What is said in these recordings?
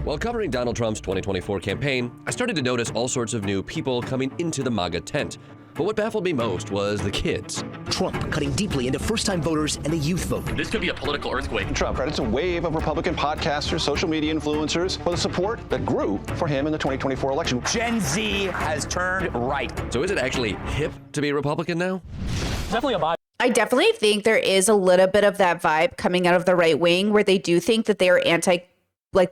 While covering Donald Trump's 2024 campaign, I started to notice all sorts of new people coming into the MAGA tent. But what baffled me most was the kids. Trump cutting deeply into first-time voters and the youth vote. This could be a political earthquake. Trump credits a wave of Republican podcasters, social media influencers for the support that grew for him in the 2024 election. Gen Z has turned right. So is it actually hip to be a Republican now? Definitely a vibe. I definitely think there is a little bit of that vibe coming out of the right wing where they do think that they are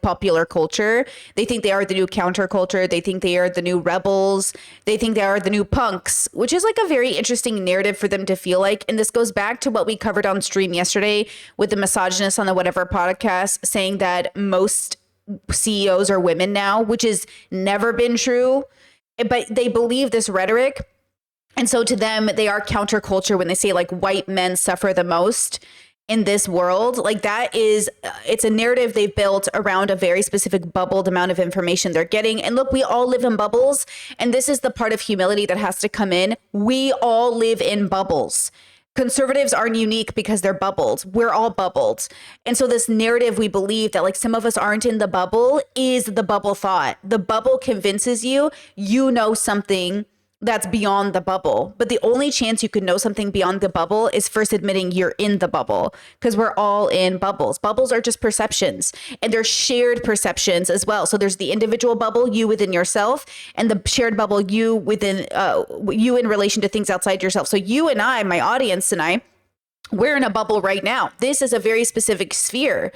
popular culture. They think they are the new counterculture. They think they are the new rebels. They think they are the new punks, which is like a very interesting narrative for them to feel like. And this goes back to what we covered on stream yesterday with the misogynist on the Whatever podcast saying that most CEOs are women now, which has never been true. But they believe this rhetoric. And so to them, they are counterculture when they say like white men suffer the most in this world. Like that is, it's a narrative they've built around a very specific bubbled amount of information they're getting. And look, we all live in bubbles. And this is the part of humility that has to come in. We all live in bubbles. Conservatives aren't unique because they're bubbled. We're all bubbled. And so this narrative we believe that like some of us aren't in the bubble is the bubble thought. The bubble convinces you, you know something that's beyond the bubble. But the only chance you could know something beyond the bubble is first admitting you're in the bubble, because we're all in bubbles. Bubbles are just perceptions, and they're shared perceptions as well. So there's the individual bubble, you within yourself, and the shared bubble, you within you in relation to things outside yourself. So you and I, my audience and I, we're in a bubble right now. This is a very specific sphere.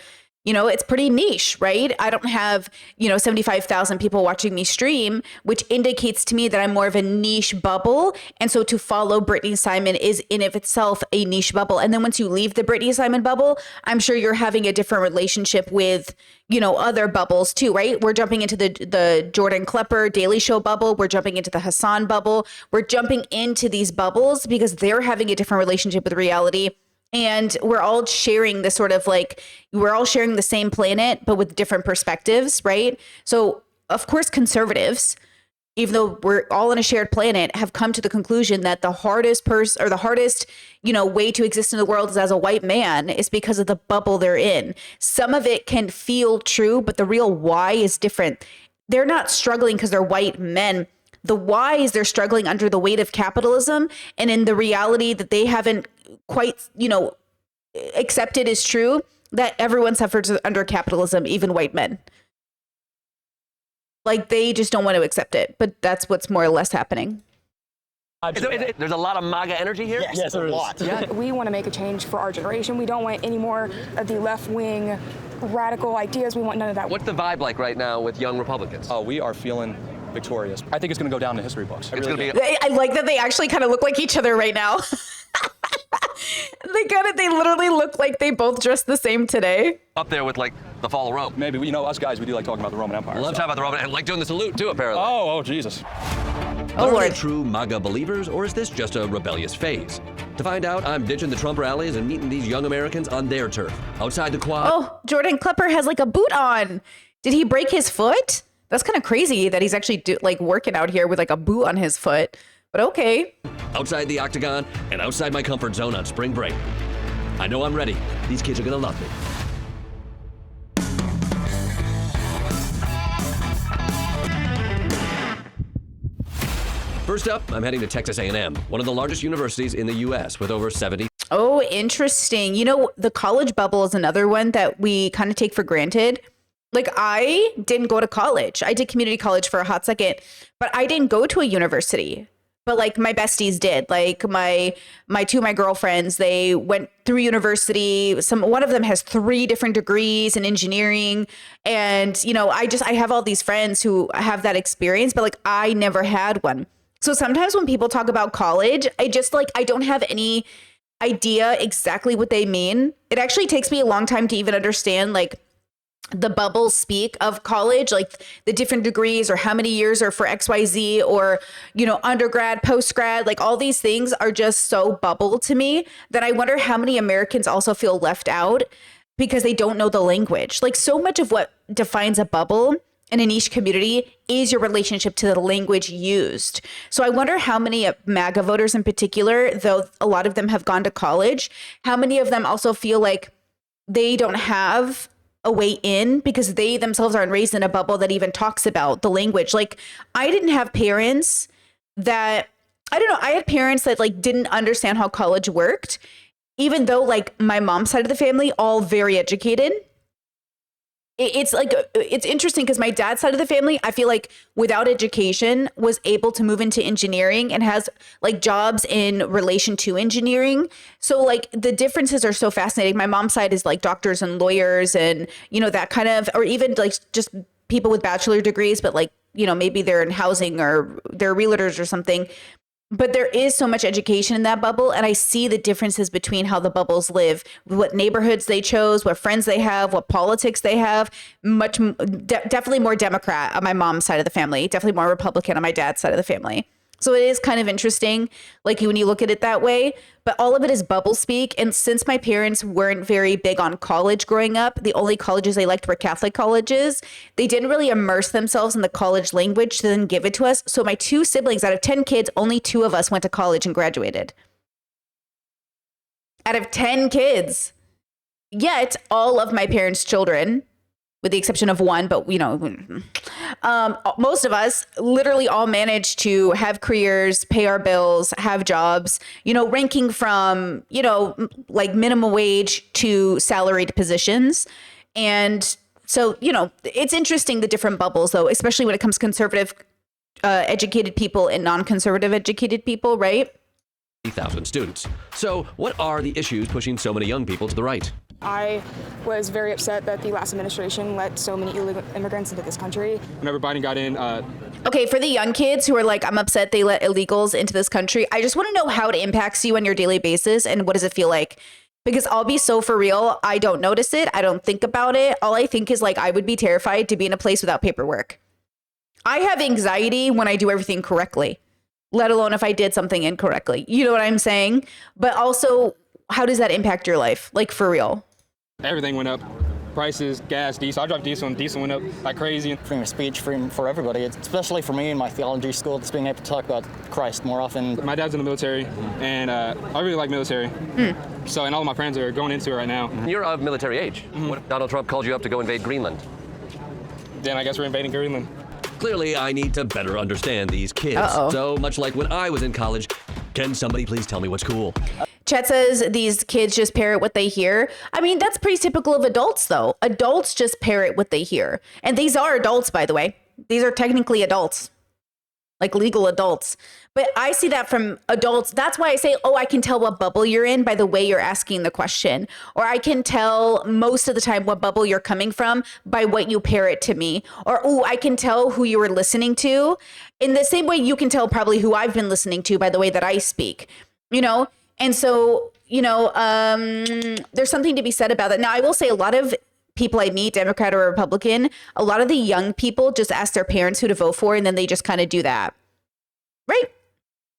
You know, it's pretty niche, right? I don't have, 75,000 people watching me stream, which indicates to me that I'm more of a niche bubble. And so to follow Brittany Simon is in of itself a niche bubble. And then once you leave the Brittany Simon bubble, I'm sure you're having a different relationship with, other bubbles too, right? We're jumping into the Jordan Klepper Daily Show bubble. We're jumping into the Hassan bubble. We're jumping into these bubbles because they're having a different relationship with reality. And we're all sharing this sort of we're all sharing the same planet, but with different perspectives, right? So, of course, conservatives, even though we're all on a shared planet, have come to the conclusion that the hardest way to exist in the world is as a white man is because of the bubble they're in. Some of it can feel true, but the real why is different. They're not struggling because they're white men. The why is they're struggling under the weight of capitalism and in the reality that they haven't quite, accepted is true, that everyone suffers under capitalism, even white men. Like they just don't want to accept it, but that's what's more or less happening. There's a lot of MAGA energy here? Yes, there is. A lot. Yeah. We want to make a change for our generation. We don't want any more of the left-wing radical ideas. We want none of that. What's the vibe like right now with young Republicans? Oh, we are feeling victorious. I think it's going to go down in history books. I like that they actually kind of look like each other right now. They literally look like they both dress the same today. Up there with the fall of Rome. Maybe, us guys, we do like talking about the Roman Empire. Love talking about the Roman and like doing the salute too, apparently. Oh, Jesus. Are they true MAGA believers, or is this just a rebellious phase? To find out, I'm ditching the Trump rallies and meeting these young Americans on their turf, outside the quad. Oh, Jordan Klepper has a boot on. Did he break his foot? That's kind of crazy that he's actually working out here with a boot on his foot. But okay. Outside the octagon and outside my comfort zone on spring break. I know I'm ready. These kids are gonna love me. First up, I'm heading to Texas A&M, one of the largest universities in the U.S. with over 70. Oh, interesting. The college bubble is another one that we kind of take for granted. I didn't go to college. I did community college for a hot second, but I didn't go to a university. But my besties did. Two of my girlfriends, they went through university. One of them has 3 different degrees in engineering. And, I have all these friends who have that experience, but I never had one. So sometimes when people talk about college, I don't have any idea exactly what they mean. It actually takes me a long time to even understand the bubbles speak of college, the different degrees or how many years are for XYZ or, undergrad, postgrad, all these things are just so bubble to me that I wonder how many Americans also feel left out because they don't know the language. So much of what defines a bubble in a niche community is your relationship to the language used. So I wonder how many MAGA voters in particular, though a lot of them have gone to college, how many of them also feel like they don't have a way in because they themselves aren't raised in a bubble that even talks about the language. Like, I didn't have parents that, I don't know, I had parents that like didn't understand how college worked, even though like my mom's side of the family, all very educated. It's like, it's interesting because my dad's side of the family, I feel like without education was able to move into engineering and has like jobs in relation to engineering. So like the differences are so fascinating. My mom's side is like doctors and lawyers and, you know, that kind of, or even like just people with bachelor degrees, but like, you know, maybe they're in housing or they're realtors or something. But there is so much education in that bubble. And I see the differences between how the bubbles live, what neighborhoods they chose, what friends they have, what politics they have. Definitely more Democrat on my mom's side of the family, definitely more Republican on my dad's side of the family. So it is kind of interesting, like when you look at it that way, but all of it is bubble speak. And since my parents weren't very big on college growing up, the only colleges they liked were Catholic colleges. They didn't really immerse themselves in the college language to then give it to us. So my 2 siblings, out of 10 kids, only 2 of us went to college and graduated. Out of 10 kids. Yet all of my parents' children, with the exception of 1, but you know, most of us literally all managed to have careers, pay our bills, have jobs, you know, ranking from, you know, like minimum wage to salaried positions. And so, you know, it's interesting, the different bubbles though, especially when it comes to conservative educated people and non-conservative educated people, right? 3,000 students. So what are the issues pushing so many young people to the right? I was very upset that the last administration let so many illegal immigrants into this country. Whenever Biden got in, Okay, for the young kids who are like, I'm upset they let illegals into this country, I just want to know how it impacts you on your daily basis and what does it feel like? Because I'll be so for real, I don't notice it. I don't think about it. All I think is like, I would be terrified to be in a place without paperwork. I have anxiety when I do everything correctly, let alone if I did something incorrectly. You know what I'm saying? But also, how does that impact your life? Like for real? everything went up. Prices, gas, diesel. I drive diesel, and diesel went up like crazy. Freedom of speech, freedom for everybody. It's especially for me in my theology school, just being able to talk about Christ more often. My dad's in the military, and I really like military. So, and all of my friends are going into it right now. You're of military age. What if Donald Trump called you up to go invade Greenland? Then I guess we're invading Greenland. Clearly, I need to better understand these kids. So much like when I was in college, can somebody please tell me what's cool? Chet says these kids just parrot what they hear. I mean, that's pretty typical of adults, though. Adults just parrot what they hear. And these are adults, by the way. These are technically adults, like legal adults. But I see that from adults. That's why I say, oh, I can tell what bubble you're in by the way you're asking the question. Or I can tell most of the time what bubble you're coming from by what you parrot to me. Or, oh, I can tell who you were listening to. In the same way you can tell probably who I've been listening to by the way that I speak, you know? And so, you know, there's something to be said about that. Now, I will say a lot of people I meet, Democrat or Republican, a lot of the young people just ask their parents who to vote for, and then they just kind of do that. Right?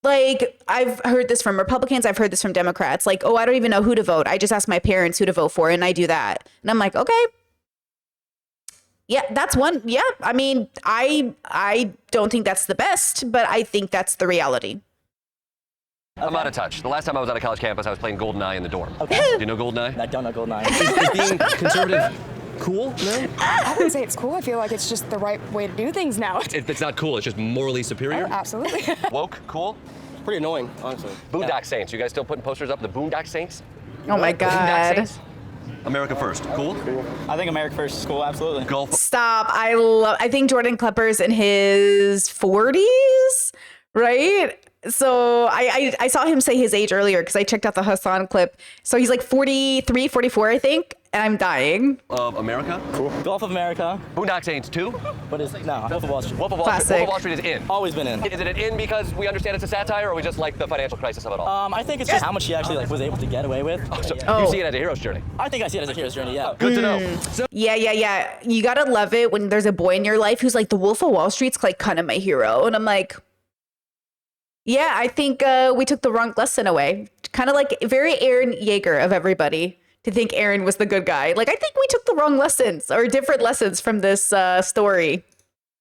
Like, I've heard this from Republicans. I've heard this from Democrats. Like, oh, I don't even know who to vote. I just ask my parents who to vote for, and I do that. And I'm like, okay. Yeah, that's one. Yeah, I mean, I don't think that's the best, but I think that's the reality. I'm out of touch. The last time I was on a college campus, I was playing GoldenEye in the dorm. Okay. Do you know GoldenEye? I don't know GoldenEye. Is being conservative cool? No? I wouldn't say it's cool. I feel like it's just the right way to do things now. It's not cool. It's just morally superior. Oh, absolutely. Woke? Cool? Pretty annoying, honestly. Boondock Saints. You guys still putting posters up? The Boondock Saints? Oh my Boondock God. Saints? America first. Cool? I think America First is cool, absolutely. Golf. Stop. I think Jordan Klepper's in his 40s, right? So I saw him say his age earlier because I checked out the Hassan clip. So he's like 43, 44, I think. And I'm dying. Of America? Cool. Golf of America. Boondock Saints 2? What is, no, Wolf of Wall Street. Wolf of Wall Street. Classic. Wolf of Wall Street is in. Always been in. Is it an in because we understand it's a satire, or we just like the financial crisis of it all? I think it's just how much he actually was able to get away with. So Oh. you see it as a hero's journey. I think I see it as a hero's journey, yeah. Good to know. So, Yeah. You gotta love it when there's a boy in your life who's like, the Wolf of Wall Street's like kind of my hero. And I'm like, yeah, I think we took the wrong lesson away. Kind of like very Aaron Yeager of everybody to think Aaron was the good guy. Like, I think we took the wrong lessons or different lessons from this story.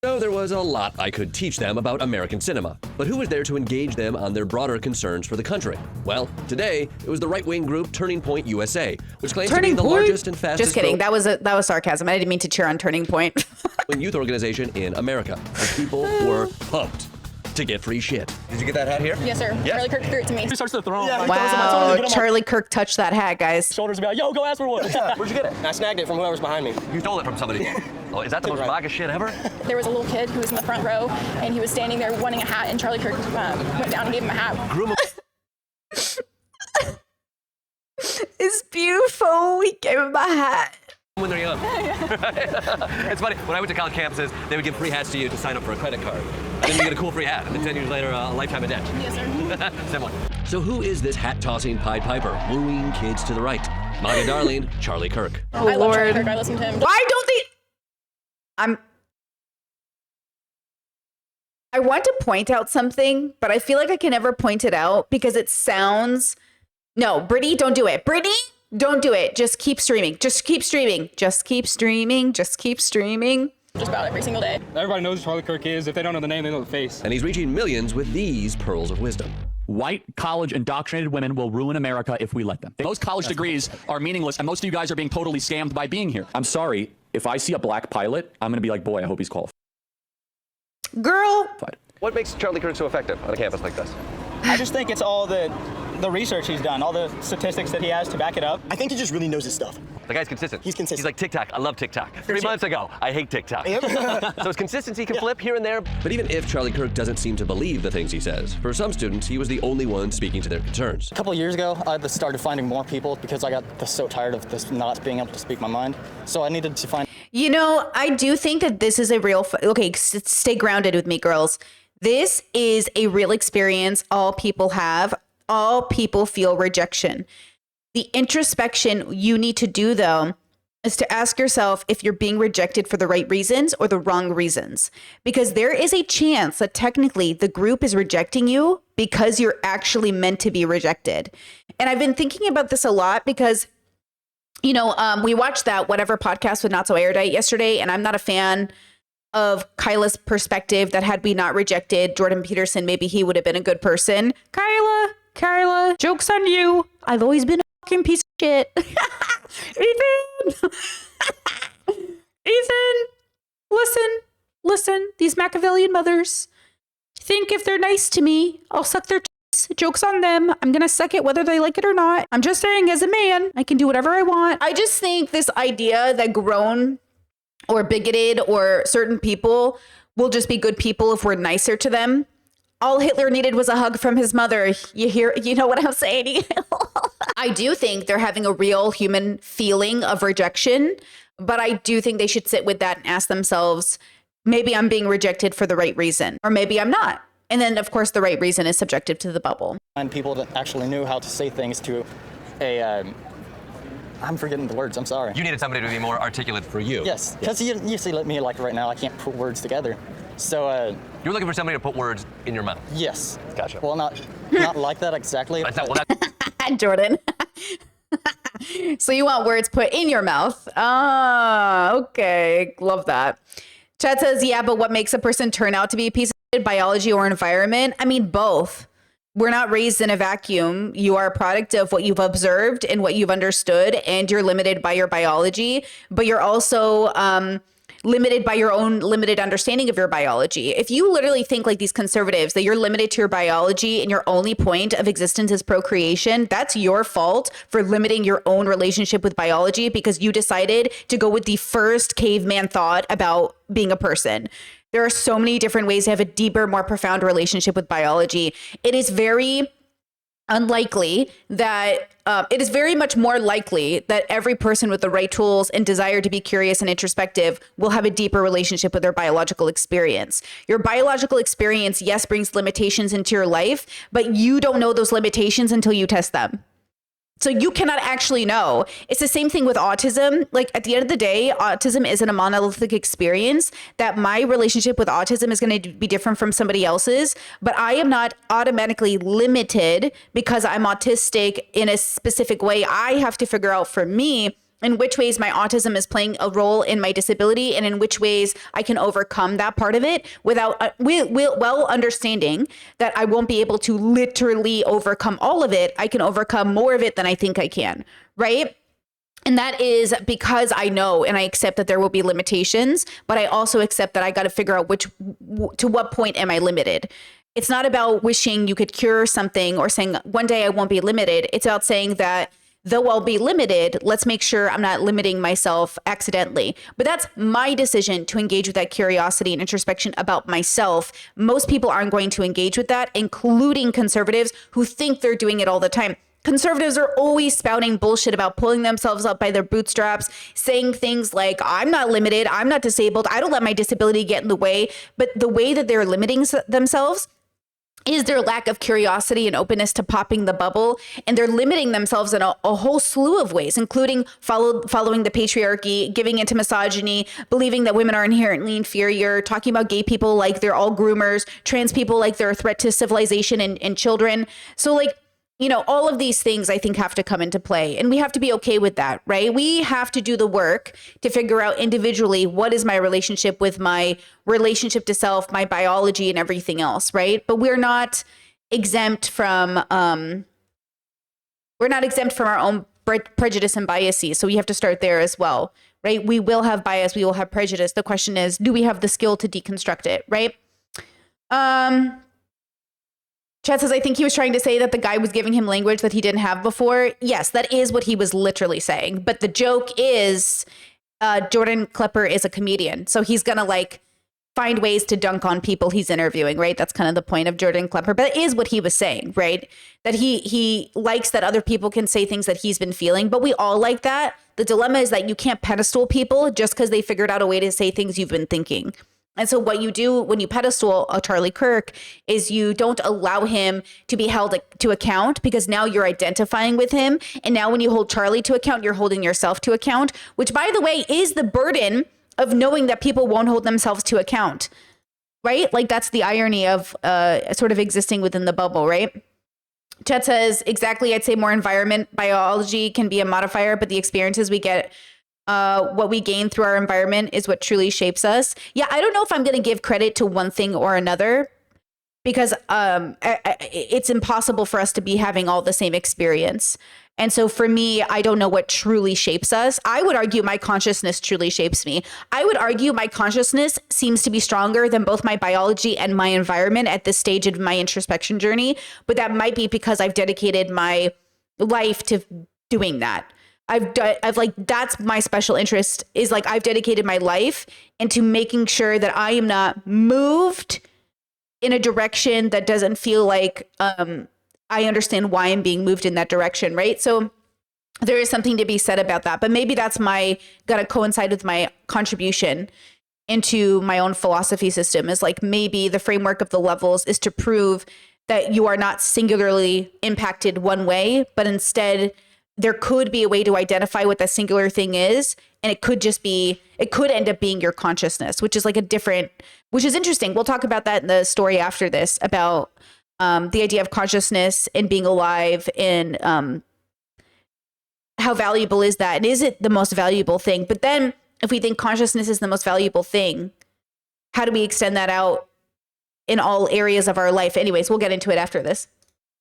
So there was a lot I could teach them about American cinema, but who was there to engage them on their broader concerns for the country? Well, today it was the right-wing group Turning Point USA, which claims to be the largest and fastest Just kidding. That was sarcasm. I didn't mean to cheer on Turning Point. youth organization in America. And people were pumped to get free shit. Did you get that hat here? Yes, sir. Yes. Charlie Kirk threw it to me. He starts to throw him. Wow, Charlie Kirk touched that hat, guys. Shoulders and be like, yo, go ask for one. Where'd you get it? I snagged it from whoever's behind me. You stole it from somebody. Oh, is that the most MAGA shit ever? There was a little kid who was in the front row, and he was standing there wanting a hat, and Charlie Kirk went down and gave him a hat. Groom It's beautiful. We gave him a hat. When they're young. It's funny, when I went to college campuses, they would give free hats to you to sign up for a credit card. And then you get a cool free hat, and then 10 years later, a lifetime of debt. Yes, sir. Similar. So who is this hat-tossing Pied Piper, wooing kids to the right? MAGA darling, Charlie Kirk. Oh, I love Charlie Lord. Kirk. I listen to him. Why don't they? I want to point out something, but I feel like I can never point it out because it sounds. No, Brittany, don't do it. Brittany, don't do it. Just keep streaming. Just keep streaming. Just keep streaming. Just keep streaming. Just about every single day. Everybody knows who Charlie Kirk is. If they don't know the name, they know the face. And he's reaching millions with these pearls of wisdom. White, college, indoctrinated women will ruin America if we let them. Most college degrees are meaningless, and most of you guys are being totally scammed by being here. I'm sorry. If I see a black pilot, I'm going to be like, boy, I hope he's qualified. Girl. What makes Charlie Kirk so effective on a campus like this? I just think it's all the research he's done, all the statistics that he has to back it up. I think he just really knows his stuff. The guy's consistent. He's consistent. He's like TikTok. I love TikTok. 3 months ago, I hate TikTok. So his consistency can flip here and there. But even if Charlie Kirk doesn't seem to believe the things he says, for some students, he was the only one speaking to their concerns. A couple of years ago, I started finding more people because I got so tired of this not being able to speak my mind. So I needed to find. You know, I do think that this is a real. Okay, stay grounded with me, girls. This is a real experience all people have. All people feel rejection. The introspection you need to do, though, is to ask yourself if you're being rejected for the right reasons or the wrong reasons. Because there is a chance that technically the group is rejecting you because you're actually meant to be rejected. And I've been thinking about this a lot because, you know, we watched that Whatever podcast with Not So Erudite yesterday, and I'm not a fan of Kyla's perspective that had we not rejected Jordan Peterson, maybe he would have been a good person. Kyla, joke's on you. I've always been a fucking piece of shit. Ethan, listen. These Machiavellian mothers think if they're nice to me, I'll suck their tits. Joke's on them. I'm gonna suck it whether they like it or not. I'm just saying, as a man, I can do whatever I want. I just think this idea that grown or bigoted or certain people will just be good people if we're nicer to them. All Hitler needed was a hug from his mother. You know what I'm saying? I do think they're having a real human feeling of rejection, but I do think they should sit with that and ask themselves, maybe I'm being rejected for the right reason, or maybe I'm not. And then, of course, the right reason is subjective to the bubble. And people that actually knew how to say things to a. I'm forgetting the words. I'm sorry. You needed somebody to be more articulate for you. Yes, because you see me like right now, I can't put words together. So. You're looking for somebody to put words in your mouth. Yes. Gotcha. Well, not like that exactly. Jordan. So you want words put in your mouth? Ah, okay. Love that. Chad says, yeah, but what makes a person turn out to be a piece of shit, biology or environment? I mean, both. We're not raised in a vacuum. You are a product of what you've observed and what you've understood, and you're limited by your biology, but you're also limited by your own limited understanding of your biology. If you literally think like these conservatives, that you're limited to your biology and your only point of existence is procreation, that's your fault for limiting your own relationship with biology because you decided to go with the first caveman thought about being a person. There are so many different ways to have a deeper, more profound relationship with biology. It is very unlikely that it is very much more likely that every person with the right tools and desire to be curious and introspective will have a deeper relationship with their biological experience. Your biological experience, yes, brings limitations into your life, but you don't know those limitations until you test them. So you cannot actually know. It's the same thing with autism. Like at the end of the day, autism isn't a monolithic experience, that my relationship with autism is going to be different from somebody else's, but I am not automatically limited because I'm autistic in a specific way. I have to figure out for me in which ways my autism is playing a role in my disability and in which ways I can overcome that part of it without well understanding that I won't be able to literally overcome all of it. I can overcome more of it than I think I can, right? And that is because I know and I accept that there will be limitations, but I also accept that I got to figure out to what point am I limited. It's not about wishing you could cure something or saying one day I won't be limited. It's about saying that though I'll be limited, let's make sure I'm not limiting myself accidentally. But that's my decision to engage with that curiosity and introspection about myself. Most people aren't going to engage with that, including conservatives who think they're doing it all the time. Conservatives are always spouting bullshit about pulling themselves up by their bootstraps, saying things like, I'm not limited, I'm not disabled, I don't let my disability get in the way. But the way that they're limiting themselves is their lack of curiosity and openness to popping the bubble. And they're limiting themselves in a whole slew of ways, including following the patriarchy, giving into misogyny, believing that women are inherently inferior, talking about gay people like they're all groomers, trans people like they're a threat to civilization and children. So like, you know, all of these things I think have to come into play, and we have to be okay with that, right? We have to do the work to figure out individually what is my relationship with my relationship to self, my biology, and everything else, right? But we're not exempt from our own prejudice and biases, so we have to start there as well, right? We will have bias, we will have prejudice. The question is, do we have the skill to deconstruct it, right? Chad says, I think he was trying to say that the guy was giving him language that he didn't have before. Yes, that is what he was literally saying. But the joke is Jordan Klepper is a comedian. So he's going to like find ways to dunk on people he's interviewing, right? That's kind of the point of Jordan Klepper. But it is what he was saying, right? That he likes that other people can say things that he's been feeling. But we all like that. The dilemma is that you can't pedestal people just because they figured out a way to say things you've been thinking. And so what you do when you pedestal a Charlie Kirk is you don't allow him to be held to account, because now you're identifying with him. And now when you hold Charlie to account, you're holding yourself to account, which, by the way, is the burden of knowing that people won't hold themselves to account, right? Like that's the irony of sort of existing within the bubble, right? Chet says, exactly, I'd say more environment biology can be a modifier, but the experiences we get, what we gain through our environment is what truly shapes us. Yeah, I don't know if I'm going to give credit to one thing or another, because it's impossible for us to be having all the same experience. And so for me, I don't know what truly shapes us. I would argue my consciousness truly shapes me. I would argue my consciousness seems to be stronger than both my biology and my environment at this stage of my introspection journey. But that might be because I've dedicated my life to doing that. I've like, that's my special interest, is like I've dedicated my life into making sure that I am not moved in a direction that doesn't feel like I understand why I'm being moved in that direction, right? So there is something to be said about that, but maybe that's gotta coincide with my contribution into my own philosophy system, is like maybe the framework of the levels is to prove that you are not singularly impacted one way, but instead there could be a way to identify what that singular thing is. And it could end up being your consciousness, which is like which is interesting. We'll talk about that in the story after this, about the idea of consciousness and being alive, and how valuable is that? And is it the most valuable thing? But then if we think consciousness is the most valuable thing, how do we extend that out in all areas of our life? Anyways, we'll get into it after this.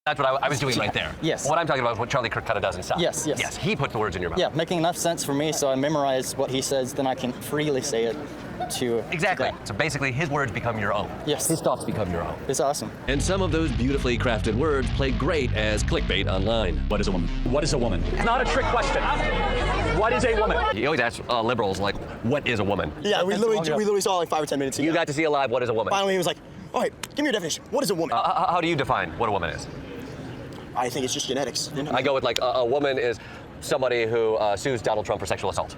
That's what I was doing right there. Yes. What I'm talking about is what Charlie Kirk kind of does inside. Yes. Yes, he puts the words in your mouth. Yeah, making enough sense for me so I memorize what he says, then I can freely say it to... Exactly. So basically, his words become your own. Yes. His thoughts become your own. It's awesome. And some of those beautifully crafted words play great as clickbait online. What is a woman? What is a woman? It's not a trick question. What is a woman? He always asks liberals, like, what is a woman? Yeah, we literally saw like 5 or 10 minutes ago. You got to see alive what is a woman. Finally, he was like, all right, give me your definition. What is a woman? How do you define what a woman is? I think it's just genetics. You know? I go with like a woman is somebody who sues Donald Trump for sexual assault.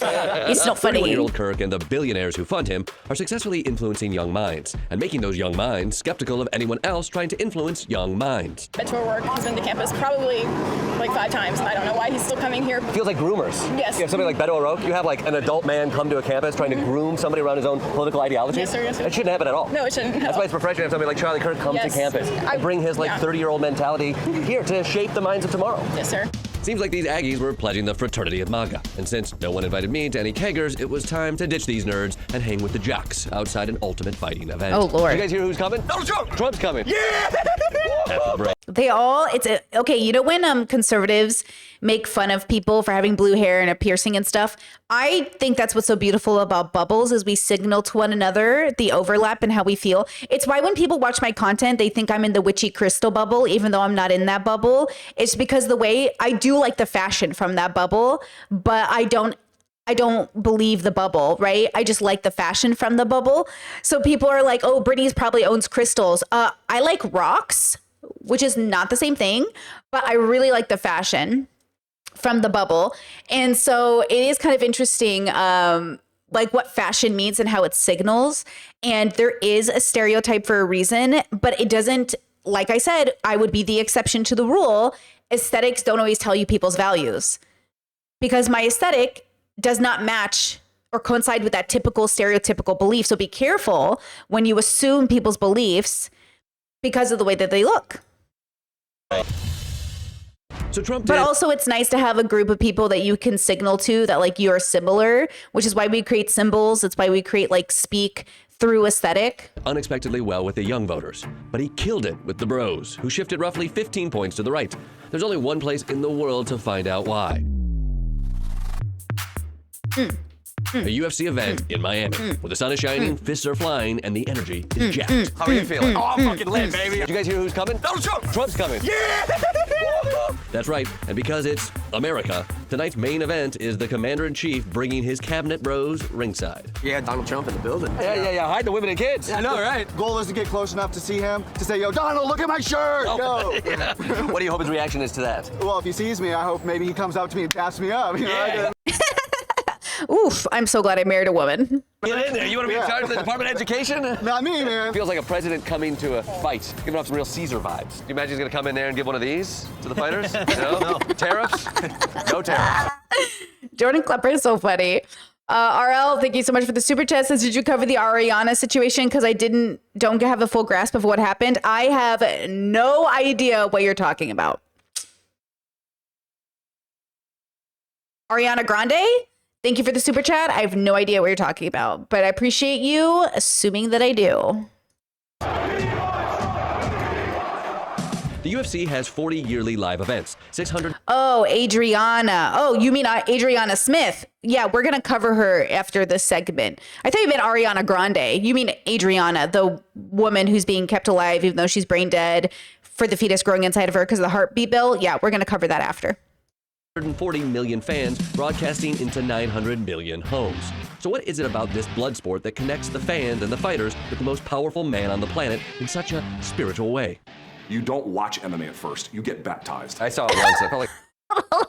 It's not funny. 31-year-old Kirk and the billionaires who fund him are successfully influencing young minds and making those young minds skeptical of anyone else trying to influence young minds. Mentor work. He's been to campus probably like 5 times. I don't know why he's still coming here. Feels like groomers. Yes. You have somebody like Beto O'Rourke. You have like an adult man come to a campus trying to groom somebody around his own political ideology. Yes, sir. Yes, sir. It shouldn't happen at all. No, it shouldn't. That's why it's refreshing to have somebody like Charlie Kirk come to campus and bring his like 30-year-old mentality here to shape the minds of tomorrow. Yes, sir. Seems like these Aggies were pledging the fraternity of MAGA. And since no one invited me to any keggers, it was time to ditch these nerds and hang with the jocks outside an ultimate fighting event. Oh, Lord. You guys hear who's coming? Donald Trump! Trump's coming. Yeah! Okay, you know when conservatives make fun of people for having blue hair and a piercing and stuff? I think that's what's so beautiful about bubbles is we signal to one another the overlap and how we feel. It's why when people watch my content, they think I'm in the witchy crystal bubble, even though I'm not in that bubble. It's because the way I do like the fashion from that bubble, but I don't believe the bubble, right? I just like the fashion from the bubble. So people are like, oh, Brittany's probably owns crystals. I like rocks, which is not the same thing, but I really like the fashion from the bubble. And so it is kind of interesting, like what fashion means and how it signals. And there is a stereotype for a reason, but it doesn't, like I said, I would be the exception to the rule. Aesthetics don't always tell you people's values because my aesthetic does not match or coincide with that typical stereotypical belief. So be careful when you assume people's beliefs because of the way that they look. So Trump But also it's nice to have a group of people that you can signal to that like you're similar, which is why we create symbols. It's why we create like speak through aesthetic. Unexpectedly well with the young voters, but he killed it with the bros, who shifted roughly 15 points to the right. There's only one place in the world to find out why. A UFC event in Miami, where the sun is shining, fists are flying, and the energy is jacked. How are you feeling? Oh, I'm fucking lit, baby. Did you guys hear who's coming? Donald Trump! Trump's coming. Yeah! That's right, and because it's America, tonight's main event is the commander-in-chief bringing his cabinet bros ringside. Yeah, Donald Trump in the building. Yeah. Hide the women and kids. I know, right? Goal is to get close enough to see him, to say, yo, Donald, look at my shirt! Go! Yeah. What do you hope his reaction is to that? Well, if he sees me, I hope maybe he comes up to me and taps me up. You know, Oof, I'm so glad I married a woman. Get in there. You want to be in charge of the Department of Education? Not me, man. Feels like a president coming to a fight, giving off some real Caesar vibes. Do you imagine he's going to come in there and give one of these to the fighters? No? Tariffs? No tariffs. Jordan Klepper is so funny. RL, thank you so much for the super chat. Says, did you cover the Ariana situation? Because I don't have a full grasp of what happened. I have no idea what you're talking about. Ariana Grande? Thank you for the super chat. I have no idea what you're talking about, but I appreciate you assuming that I do. The UFC has 40 yearly live events, 600. Oh, Adriana. Oh, you mean Adriana Smith? Yeah, we're going to cover her after this segment. I thought you meant Ariana Grande. You mean Adriana, the woman who's being kept alive even though she's brain dead for the fetus growing inside of her because of the heartbeat bill? Yeah, we're going to cover that after. 140 million fans broadcasting into 900 million homes. So what is it about this blood sport that connects the fans and the fighters with the most powerful man on the planet in such a spiritual way? You don't watch MMA at first. You get baptized. I saw it once. I felt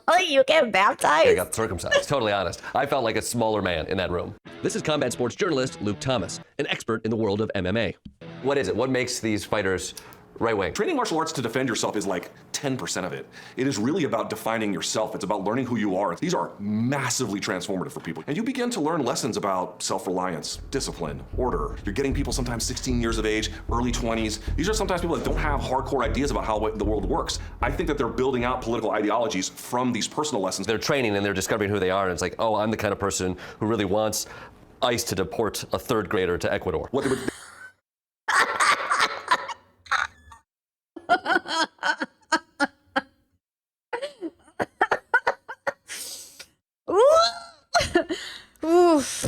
like you get baptized? I got circumcised. Totally honest. I felt like a smaller man in that room. This is combat sports journalist Luke Thomas, an expert in the world of MMA. What is it? What makes these fighters right wing? Training martial arts to defend yourself is like 10% of it. It is really about defining yourself. It's about learning who you are. These are massively transformative for people. And you begin to learn lessons about self-reliance, discipline, order. You're getting people sometimes 16 years of age, early 20s. These are sometimes people that don't have hardcore ideas about how the world works. I think that they're building out political ideologies from these personal lessons. They're training and they're discovering who they are. And it's like, oh, I'm the kind of person who really wants ICE to deport a third grader to Ecuador. What they would Oof.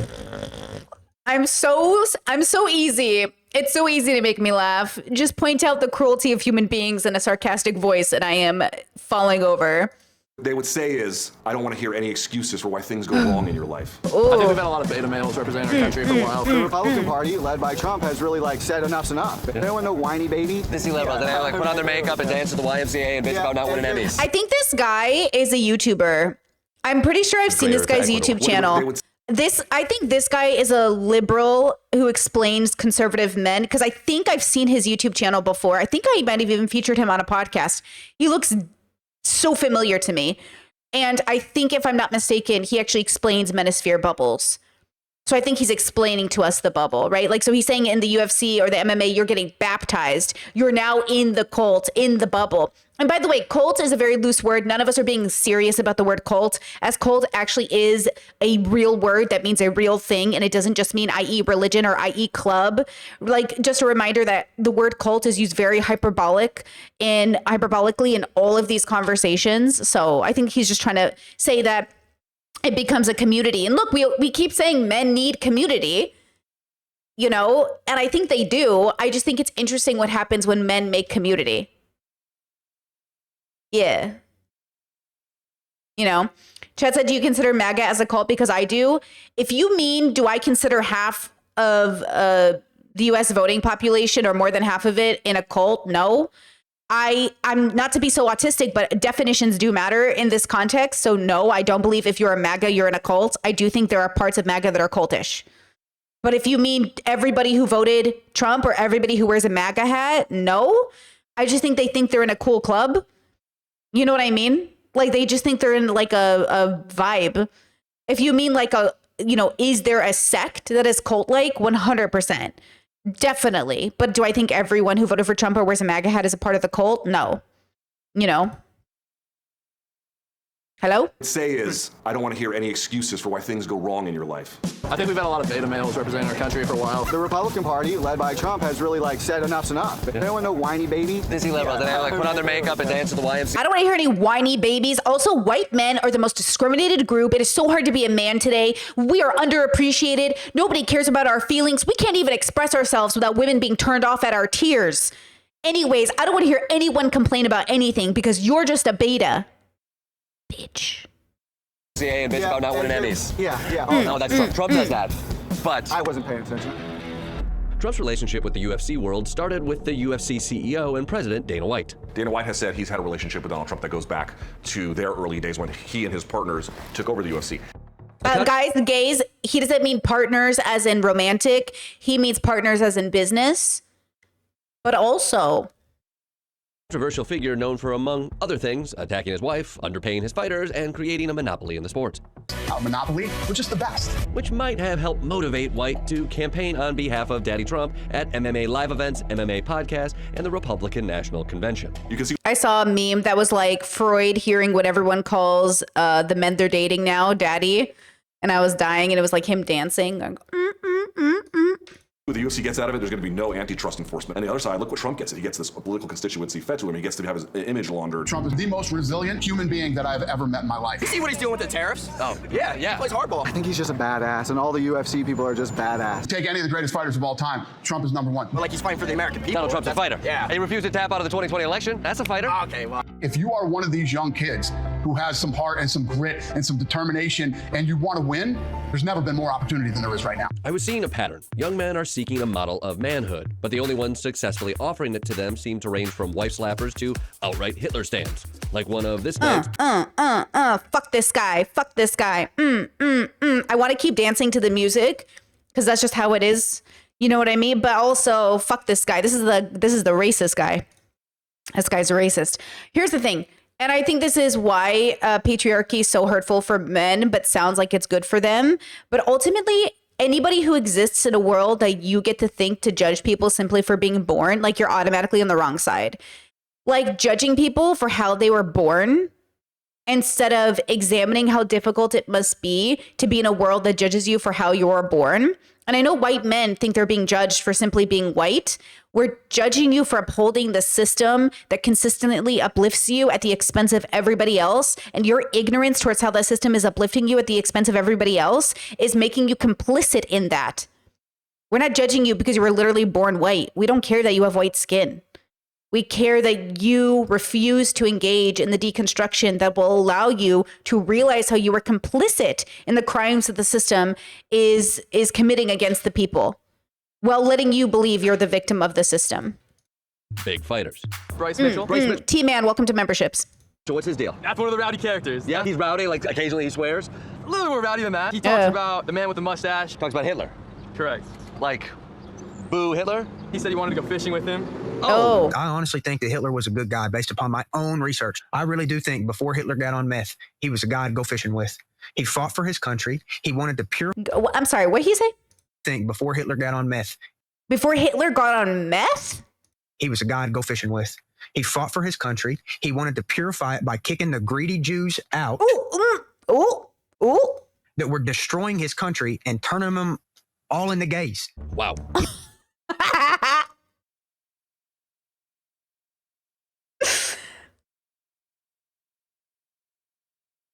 I'm so easy. It's so easy to make me laugh. Just point out the cruelty of human beings in a sarcastic voice and I am falling over. They would say is, I don't want to hear any excuses for why things go wrong in your life. I think we've had a lot of beta males representing our country for a while. The Republican Party, led by Trump, has really said enough's enough. They don't want no whiny baby. Disney levels. They like put on their makeup and dance to the YMCA and bitch about not winning Emmys. I think this guy is a YouTuber. I'm pretty sure I've seen this guy's YouTube channel. I think this guy is a liberal who explains conservative men because I think I've seen his YouTube channel before. I think I might have even featured him on a podcast. He looks so familiar to me. And I think if I'm not mistaken, he actually explains manosphere bubbles. So I think he's explaining to us the bubble, right? Like, so he's saying in the UFC or the MMA, you're getting baptized. You're now in the cult, in the bubble. And by the way, cult is a very loose word. None of us are being serious about the word cult, as cult actually is a real word that means a real thing. And it doesn't just mean i.e. religion or i.e. club. Like, just a reminder that the word cult is used very hyperbolically in all of these conversations. So I think he's just trying to say that it becomes a community. And look, we keep saying men need community, you know, and I think they do. I just think it's interesting what happens when men make community. Yeah. You know, Chad said, do you consider MAGA as a cult? Because I do. If you mean, do I consider half of the US voting population or more than half of it in a cult? No. I'm not to be so autistic, but definitions do matter in this context. So no, I don't believe if you're a MAGA, you're in a cult. I do think there are parts of MAGA that are cultish. But if you mean everybody who voted Trump or everybody who wears a MAGA hat, no. I just think they think they're in a cool club. You know what I mean? Like, they just think they're in like a vibe. If you mean like is there a sect that is cult-like? 100%. Definitely. But do I think everyone who voted for Trump or wears a MAGA hat is a part of the cult? No. You know? Hello? Say is, I don't want to hear any excuses for why things go wrong in your life. I think we've had a lot of beta males representing our country for a while. The Republican Party, led by Trump, has really said enough's enough. They don't want no whiny babies. Disney levels. They put on their makeup and dance to the YMCA. I don't want to hear any whiny babies. Also, white men are the most discriminated group. It is so hard to be a man today. We are underappreciated. Nobody cares about our feelings. We can't even express ourselves without women being turned off at our tears. Anyways, I don't want to hear anyone complain about anything because you're just a beta. Bitch. And bitch about not winning Emmys. Yeah. Oh, no, that's Trump. Trump does that. But I wasn't paying attention. Trump's relationship with the UFC world started with the UFC CEO and president Dana White. Dana White has said he's had a relationship with Donald Trump that goes back to their early days when he and his partners took over the UFC. Guys, the gays, he doesn't mean partners as in romantic. He means partners as in business. But also, Controversial figure known for, among other things, attacking his wife, underpaying his fighters, and creating a monopoly in the sport. Monopoly? We're just the best. Which might have helped motivate White to campaign on behalf of Daddy Trump at MMA live events, MMA podcasts, and the Republican National Convention. You can see. I saw a meme that was like Freud hearing what everyone calls the men they're dating now, daddy. And I was dying, and it was like him dancing. Going, What the UFC gets out of it, there's going to be no antitrust enforcement. On the other side, look what Trump gets. He gets this political constituency fed to him. He gets to have his image laundered. Trump is the most resilient human being that I've ever met in my life. You see what he's doing with the tariffs? Oh, yeah. He plays hardball. I think he's just a badass, and all the UFC people are just badass. Take any of the greatest fighters of all time. Trump is number one. But like he's fighting for the American people. Donald Trump's a fighter. Yeah. And he refused to tap out of the 2020 election. That's a fighter. Okay, well. If you are one of these young kids who has some heart and some grit and some determination and you want to win, there's never been more opportunity than there is right now. I was seeing a pattern. Young men are seeking a model of manhood, but the only ones successfully offering it to them seem to range from wife slappers to outright Hitler stands. Like one of this man's. Fuck this guy. Fuck this guy. I want to keep dancing to the music because that's just how it is. You know what I mean? But also, fuck this guy. This is the racist guy. This guy's a racist. Here's the thing. And I think this is why patriarchy is so hurtful for men, but sounds like it's good for them. But ultimately, anybody who exists in a world that you get to think to judge people simply for being born, like you're automatically on the wrong side. Like judging people for how they were born instead of examining how difficult it must be to be in a world that judges you for how you were born. And I know white men think they're being judged for simply being white. We're judging you for upholding the system that consistently uplifts you at the expense of everybody else. And your ignorance towards how that system is uplifting you at the expense of everybody else is making you complicit in that. We're not judging you because you were literally born white. We don't care that you have white skin. We care that you refuse to engage in the deconstruction that will allow you to realize how you were complicit in the crimes that the system is committing against the people, while letting you believe you're the victim of the system. Big fighters. Bryce Mitchell. T-Man, welcome to memberships. So what's his deal? That's one of the rowdy characters. Yeah, he's rowdy, like occasionally he swears. A little more rowdy than that. He talks about the man with the mustache. Talks about Hitler. Correct. Like, boo Hitler? He said he wanted to go fishing with him. Oh. I honestly think that Hitler was a good guy based upon my own research. I really do think before Hitler got on meth, he was a guy to go fishing with. He fought for his country. He wanted to purify. I'm sorry, what did he say? Think before Hitler got on meth. Before Hitler got on meth? He was a guy to go fishing with. He fought for his country. He wanted to purify it by kicking the greedy Jews out that were destroying his country and turning them all into gays. Wow.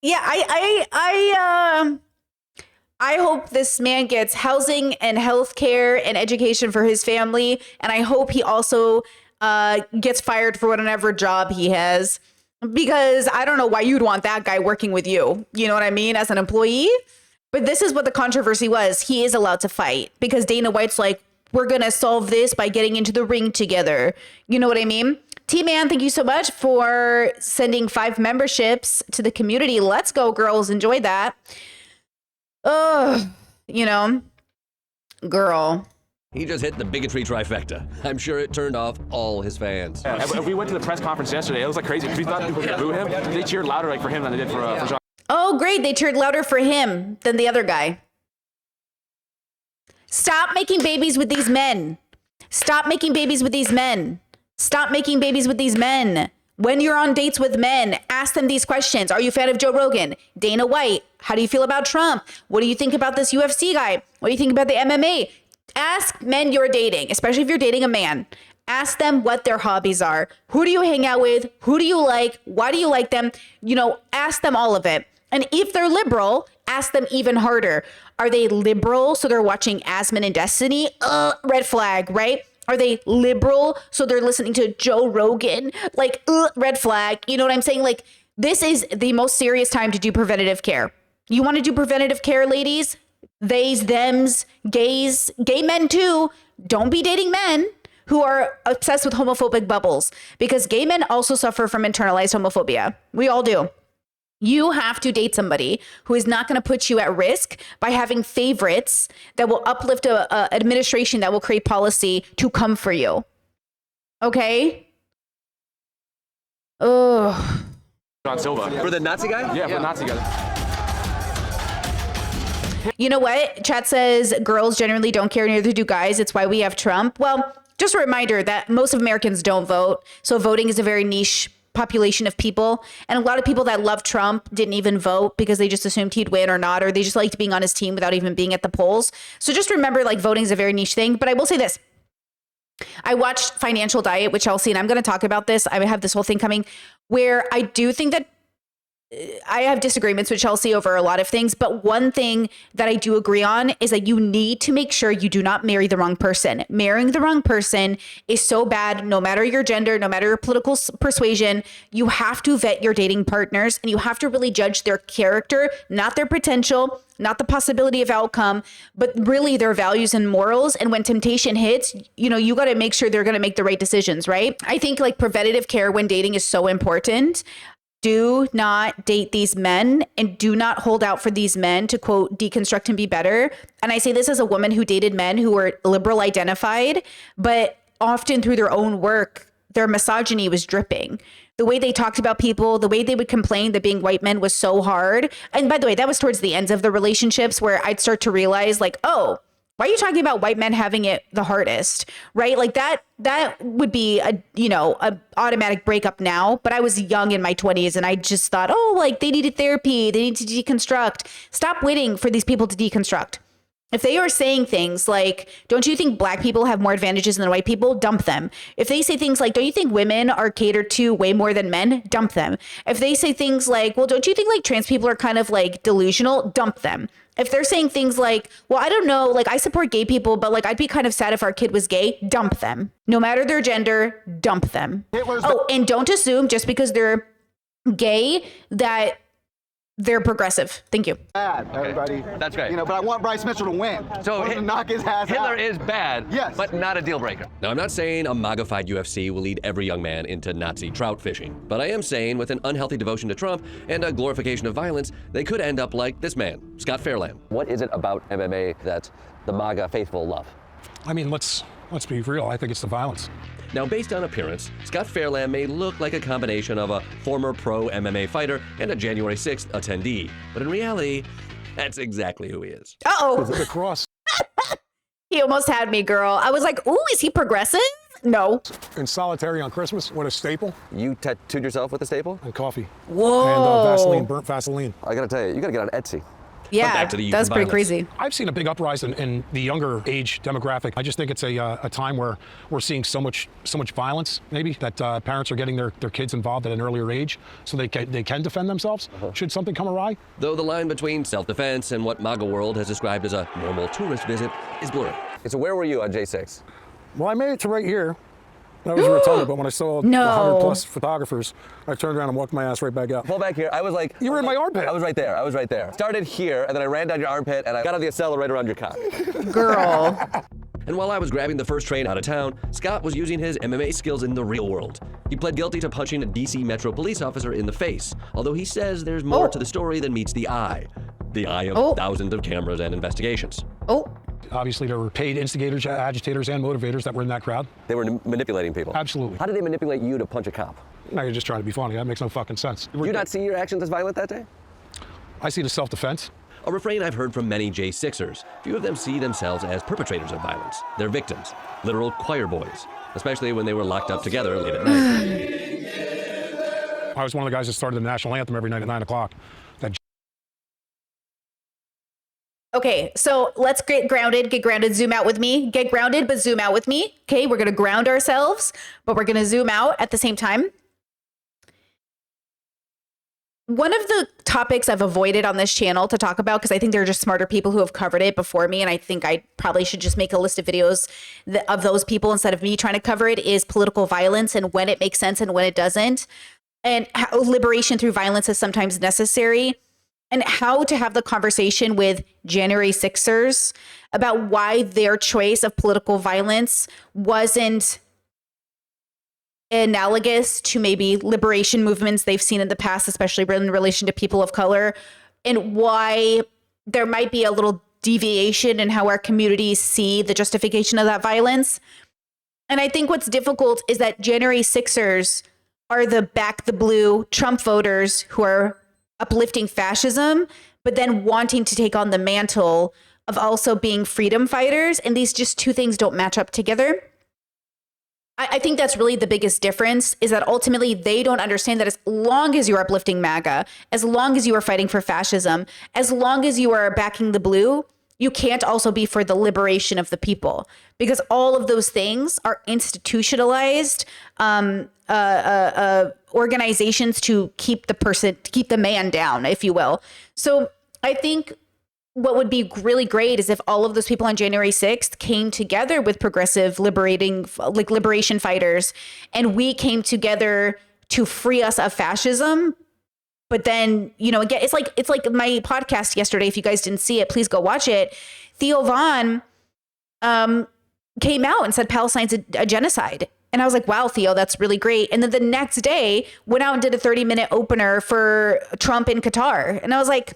Yeah, I hope this man gets housing and health care and education for his family. And I hope he also gets fired for whatever job he has, because I don't know why you'd want that guy working with you. You know what I mean? As an employee. But this is what the controversy was. He is allowed to fight because Dana White's like, we're going to solve this by getting into the ring together. You know what I mean? T-Man, thank you so much for sending 5 memberships to the community. Let's go, girls. Enjoy that. You know, girl. He just hit the bigotry trifecta. I'm sure it turned off all his fans. Yeah, we went to the press conference yesterday. It was like crazy because we thought people could boo him. They cheered louder like for him than they did for John. Oh, great. They cheered louder for him than the other guy. Stop making babies with these men. Stop making babies with these men. Stop making babies with these men. When you're on dates with men, ask them these questions. Are you a fan of Joe Rogan? Dana White? How do you feel about Trump? What do you think about this UFC guy? What do you think about the MMA? Ask men you're dating, especially if you're dating a man. Ask them what their hobbies are. Who do you hang out with? Who do you like? Why do you like them? You know, ask them all of it. And if they're liberal, ask them even harder. Are they liberal so they're watching Asmon and Destiny? Red flag, right? Are they liberal so they're listening to Joe Rogan? Like, red flag. You know what I'm saying? Like, this is the most serious time to do preventative care. You want to do preventative care, ladies? Theys, thems, gays, gay men too. Don't be dating men who are obsessed with homophobic bubbles, because gay men also suffer from internalized homophobia. We all do. You have to date somebody who is not going to put you at risk by having favorites that will uplift a administration that will create policy to come for you. Okay? Ugh. John Silva. For the Nazi guy? Yeah, for the Nazi guy. You know what? Chat says girls generally don't care, neither do guys. It's why we have Trump. Well, just a reminder that most of Americans don't vote. So voting is a very niche population of people. And a lot of people that love Trump didn't even vote because they just assumed he'd win or not, or they just liked being on his team without even being at the polls. So just remember, like, voting is a very niche thing. But I will say this. I watched Financial Diet with Chelsea, and I'm going to talk about this. I have this whole thing coming where I do think that I have disagreements with Chelsea over a lot of things, but one thing that I do agree on is that you need to make sure you do not marry the wrong person. Marrying the wrong person is so bad, no matter your gender, no matter your political persuasion. You have to vet your dating partners, and you have to really judge their character, not their potential, not the possibility of outcome, but really their values and morals. And when temptation hits, you know, you got to make sure they're going to make the right decisions, right? I think like preventative care when dating is so important. Do not date these men, and do not hold out for these men to, quote, deconstruct and be better. And I say this as a woman who dated men who were liberal identified, but often through their own work, their misogyny was dripping. The way they talked about people, the way they would complain that being white men was so hard. And by the way, that was towards the ends of the relationships where I'd start to realize, like, oh, why are you talking about white men having it the hardest, right? Like that would be a automatic breakup now. But I was young in my 20s, and I just thought, oh, like they needed therapy. They need to deconstruct. Stop waiting for these people to deconstruct. If they are saying things like, don't you think black people have more advantages than white people? Dump them. If they say things like, don't you think women are catered to way more than men? Dump them. If they say things like, well, don't you think like trans people are kind of like delusional? Dump them. If they're saying things like, well, I don't know, like I support gay people, but like I'd be kind of sad if our kid was gay, dump them. No matter their gender, dump them. Oh, and don't assume just because they're gay that they're progressive. Thank you. Bad, everybody. That's great. You know, but I want Bryce Mitchell to win. So to knock his ass Hitler out. is bad, yes, but not a deal breaker. Now, I'm not saying a MAGA-fied UFC will lead every young man into Nazi trout fishing, but I am saying with an unhealthy devotion to Trump and a glorification of violence, they could end up like this man, Scott Fairland. What is it about MMA that the MAGA faithful love? I mean, let's Let's be real. I think it's the violence. Now, based on appearance, Scott Fairland may look like a combination of a former pro MMA fighter and a January 6th attendee. But in reality, that's exactly who he is. Uh-oh. The cross. He almost had me, girl. I was like, ooh, is he progressive? No. And solitary on Christmas, what a staple. You tattooed yourself with a staple? And coffee. Whoa. And Vaseline, burnt Vaseline. I gotta tell you, you gotta get on Etsy. Yeah, that's pretty crazy. I've seen a big uprise in the younger age demographic. I just think it's a time where we're seeing so much violence, maybe, that parents are getting their kids involved at an earlier age so they can defend themselves should something come awry. Though the line between self-defense and what MAGA World has described as a normal tourist visit is blurry. So where were you on J6? Well, I made it to right here. I was rotunda, but when I saw 100 plus photographers, I turned around and walked my ass right back out. Pull back here. I was like, you were in my armpit. I was right there. I was right there. Started here, and then I ran down your armpit, and I got on the acela right around your cock. Girl. And while I was grabbing the first train out of town, Scott was using his MMA skills in the real world. He pled guilty to punching a DC Metro police officer in the face, although he says there's more to the story than meets the eye. The eye of thousands of cameras and investigations. Obviously, there were paid instigators, agitators, and motivators that were in that crowd. They were manipulating people. Absolutely. How did they manipulate you to punch a cop? Now you're just trying to be funny. That makes no fucking sense. Did you not see your actions as violent that day? I see it as self-defense. A refrain I've heard from many J6ers. Few of them see themselves as perpetrators of violence. They're victims, literal choir boys, especially when they were locked up together late at night. I was one of the guys that started the national anthem every night at 9 o'clock. Okay, so let's get grounded, zoom out with me. Get grounded, but zoom out with me. Okay, we're gonna ground ourselves, but we're gonna zoom out at the same time. One of the topics I've avoided on this channel to talk about, because I think there are just smarter people who have covered it before me, and I think I probably should just make a list of videos of those people instead of me trying to cover it, is political violence and when it makes sense and when it doesn't, and how liberation through violence is sometimes necessary. And how to have the conversation with January 6ers about why their choice of political violence wasn't analogous to maybe liberation movements they've seen in the past, especially in relation to people of color, and why there might be a little deviation in how our communities see the justification of that violence. And I think what's difficult is that January 6ers are the back the blue Trump voters who are uplifting fascism, but then wanting to take on the mantle of also being freedom fighters. And these just two things don't match up together. I think that's really the biggest difference, is that ultimately they don't understand that as long as you're uplifting MAGA, as long as you are fighting for fascism, as long as you are backing the blue, you can't also be for the liberation of the people, because all of those things are institutionalized organizations to keep the man down, if you will. So I think what would be really great is if all of those people on January 6th came together with progressive liberation fighters, and we came together to free us of fascism. But then, you know, again, it's like my podcast yesterday. If you guys didn't see it, please go watch it. Theo Von came out and said Palestine's a genocide. And I was like, wow, Theo, that's really great. And then the next day went out and did a 30-minute opener for Trump in Qatar. And I was like,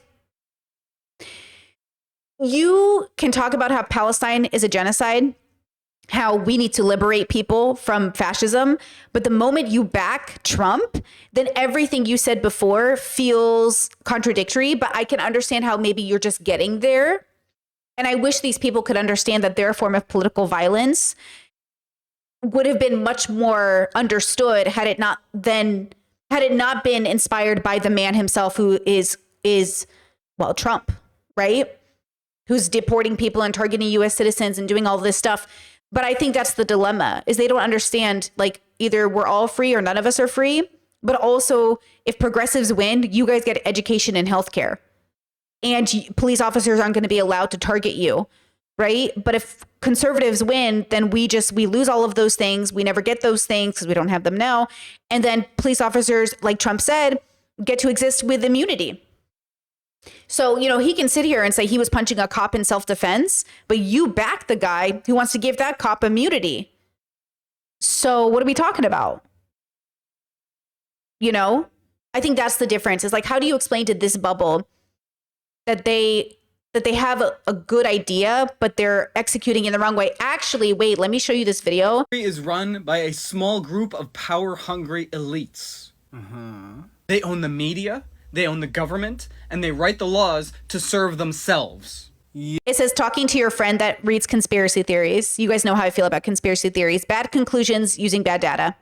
you can talk about how Palestine is a genocide, how we need to liberate people from fascism. But the moment you back Trump, then everything you said before feels contradictory. But I can understand how maybe you're just getting there. And I wish these people could understand that their form of political violence would have been much more understood had it not been inspired by the man himself, who is Trump, right? Who's deporting people and targeting US citizens and doing all this stuff. But I think that's the dilemma, is they don't understand, like, either we're all free or none of us are free. But also, if progressives win, you guys get education and healthcare. And police officers aren't going to be allowed to target you, right? But if conservatives win, then we lose all of those things. We never get those things because we don't have them now. And then police officers, like Trump said, get to exist with immunity. So, you know, he can sit here and say he was punching a cop in self-defense, but you back the guy who wants to give that cop immunity. So what are we talking about? You know, I think that's the difference. Is like, how do you explain to this bubble that they that they have a good idea, but they're executing in the wrong way. Actually, wait, let me show you this video. Is run by a small group of power-hungry elites. They own the media, they own the government, and they write the laws to serve themselves. It says, talking to your friend that reads conspiracy theories. You guys know how I feel about conspiracy theories. Bad conclusions using bad data.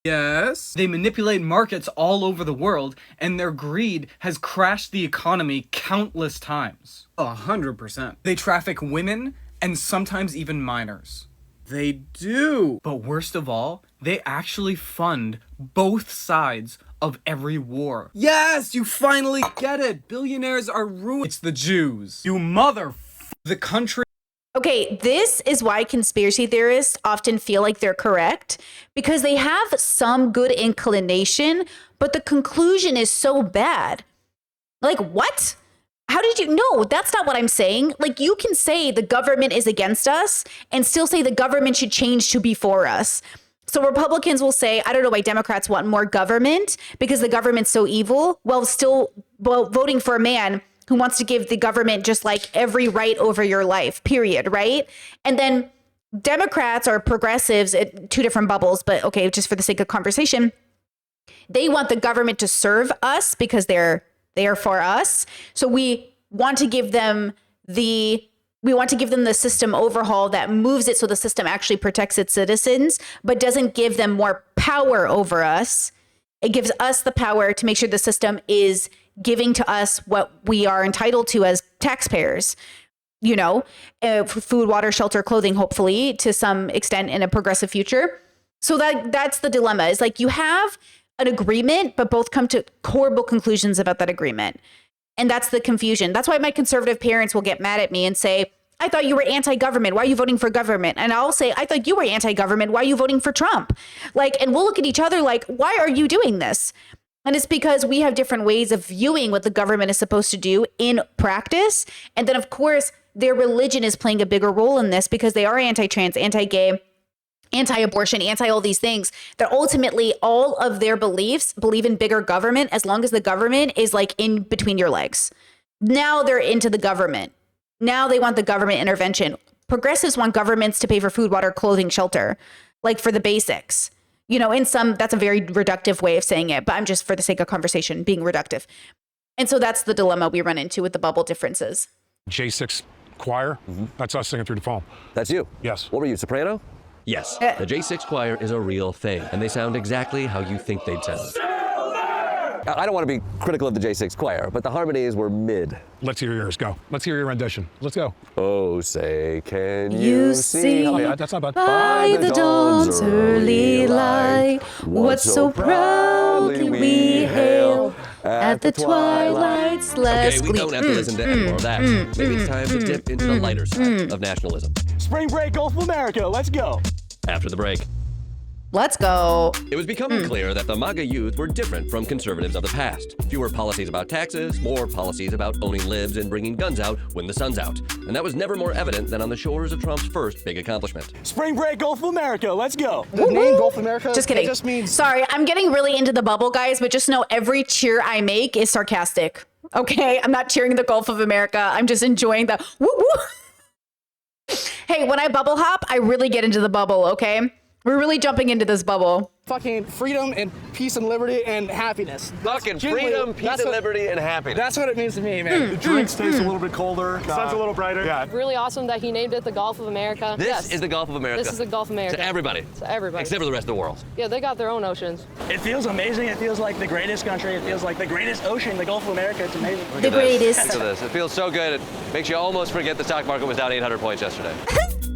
Yes. They manipulate markets all over the world, and their greed has crashed the economy countless times. 100%. They traffic women and sometimes even minors. They do. But worst of all, they actually fund both sides of every war. Yes, you finally get it. Billionaires are ruined. It's the Jews. You the country. Okay, this is why conspiracy theorists often feel like they're correct, because they have some good inclination, but the conclusion is so bad. Like, what? How did you know? That's not what I'm saying. Like, you can say the government is against us and still say the government should change to be for us. So Republicans will say, I don't know why Democrats want more government because the government's so evil, while still voting for a man who wants to give the government just like every right over your life, period, right? And then Democrats or progressives, two different bubbles, but okay, just for the sake of conversation, they want the government to serve us because they're there for us. So we want to give them the system overhaul that moves it so the system actually protects its citizens, but doesn't give them more power over us. It gives us the power to make sure the system is giving to us what we are entitled to as taxpayers. You know, food, water, shelter, clothing, hopefully to some extent in a progressive future. So that's the dilemma. Is like you have an agreement, but both come to horrible conclusions about that agreement. And that's the confusion. That's why my conservative parents will get mad at me and say, I thought you were anti-government. Why are you voting for government? And I'll say, I thought you were anti-government. Why are you voting for Trump? Like, and we'll look at each other like, why are you doing this? And it's because we have different ways of viewing what the government is supposed to do in practice. And then, of course, their religion is playing a bigger role in this because they are anti-trans, anti-gay, anti-abortion, anti all these things, that ultimately all of their beliefs believe in bigger government as long as the government is like in between your legs. Now they're into the government. Now they want the government intervention. Progressives want governments to pay for food, water, clothing, shelter, like for the basics. You know, in some, that's a very reductive way of saying it, but I'm just for the sake of conversation being reductive. And so that's the dilemma we run into with the bubble differences. J6 choir, that's us singing through the phone. That's you? Yes. What were you, soprano? Yes, the J6 choir is a real thing, and they sound exactly how you think they'd sound. I don't want to be critical of the J6 choir, but the harmonies were mid. Let's hear yours. Go. Let's hear your rendition. Let's go. Oh, say, can you see? Okay, that's not bad. By the dawn's early light, what so proudly we hail at the twilight's last Okay, we don't have to listen to any more of that. Maybe it's time to dip into the lighter side of nationalism. Spring break, Gulf of America, let's go. After the break. Let's go. It was becoming clear that the MAGA youth were different from conservatives of the past. Fewer policies about taxes, more policies about owning libs and bringing guns out when the sun's out. And that was never more evident than on the shores of Trump's first big accomplishment. Spring break, Gulf of America, let's go. The name Gulf of America, Just kidding. It just means... Sorry, I'm getting really into the bubble, guys, but just know every cheer I make is sarcastic. Okay? I'm not cheering the Gulf of America. I'm just enjoying the woo woo. Hey, when I bubble hop, I really get into the bubble, okay? We're really jumping into this bubble. Fucking freedom and peace and liberty and happiness. Fucking freedom, peace and liberty and happiness. That's what it means to me, man. The drinks taste a little bit colder. The sun's a little brighter. Yeah. Really awesome that he named it the Gulf of America. This is the Gulf of America. This is the Gulf of America. To everybody. To everybody. Except for the rest of the world. Yeah, they got their own oceans. It feels amazing. It feels like the greatest country. It feels like the greatest ocean, the Gulf of America. It's amazing. The greatest. Look at this. It feels so good. It makes you almost forget the stock market was down 800 points yesterday.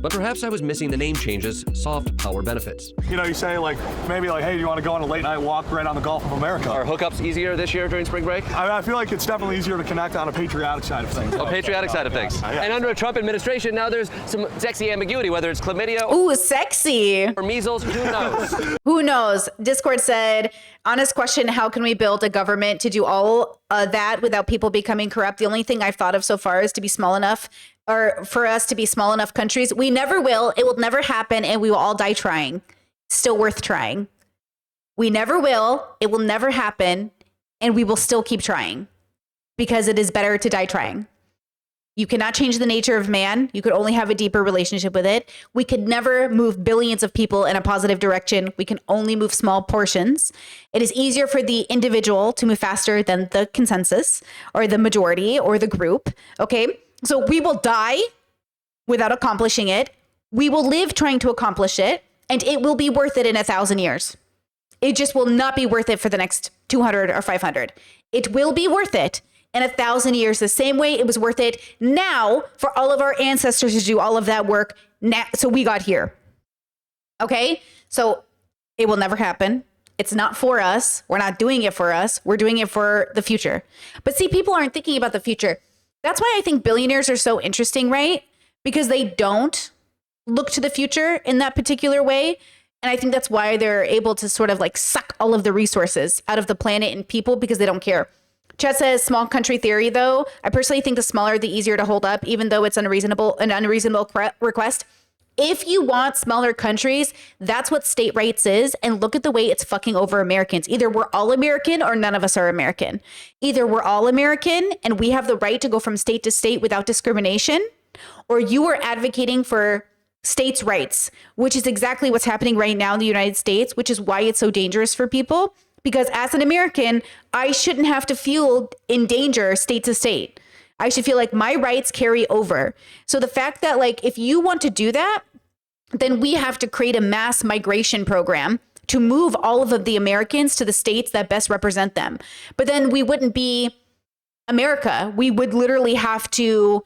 But perhaps I was missing the name change's soft power benefits. You know, you say like, maybe like, hey, do you want to go on a late night walk right on the Gulf of America? Are hookups easier this year during spring break? I feel like it's definitely easier to connect on a patriotic side of things. A patriotic side of things. Yeah. And under a Trump administration, now there's some sexy ambiguity, whether it's chlamydia Ooh, sexy. or measles, who knows? Who knows? Discord said, honest question, how can we build a government to do all that without people becoming corrupt? The only thing I've thought of so far is to be small enough, or for us to be small enough countries. We never will. It will never happen, and we will all die trying. Still worth trying. We never will. It will never happen, and we will still keep trying because it is better to die trying. You cannot change the nature of man. You could only have a deeper relationship with it. We could never move billions of people in a positive direction. We can only move small portions. It is easier for the individual to move faster than the consensus or the majority or the group. Okay. So we will die without accomplishing it. We will live trying to accomplish it, and it will be worth it in 1,000 years. It just will not be worth it for the next 200 or 500. It will be worth it in 1,000 years, the same way it was worth it now for all of our ancestors to do all of that work. Now, so we got here. Okay. So it will never happen. It's not for us. We're not doing it for us. We're doing it for the future. But see, people aren't thinking about the future. That's why I think billionaires are so interesting, right? Because they don't look to the future in that particular way. And I think that's why they're able to sort of like suck all of the resources out of the planet and people, because they don't care. Chet says small country theory, though. I personally think the smaller, the easier to hold up, even though it's an unreasonable request. If you want smaller countries, that's what state rights is. And look at the way it's fucking over Americans. Either we're all American or none of us are American. Either we're all American and we have the right to go from state to state without discrimination, or you are advocating for states' rights, which is exactly what's happening right now in the United States, which is why it's so dangerous for people. Because as an American, I shouldn't have to feel in danger state to state. I should feel like my rights carry over. So the fact that like, if you want to do that, then we have to create a mass migration program to move all of the Americans to the states that best represent them. But then we wouldn't be America. We would literally have to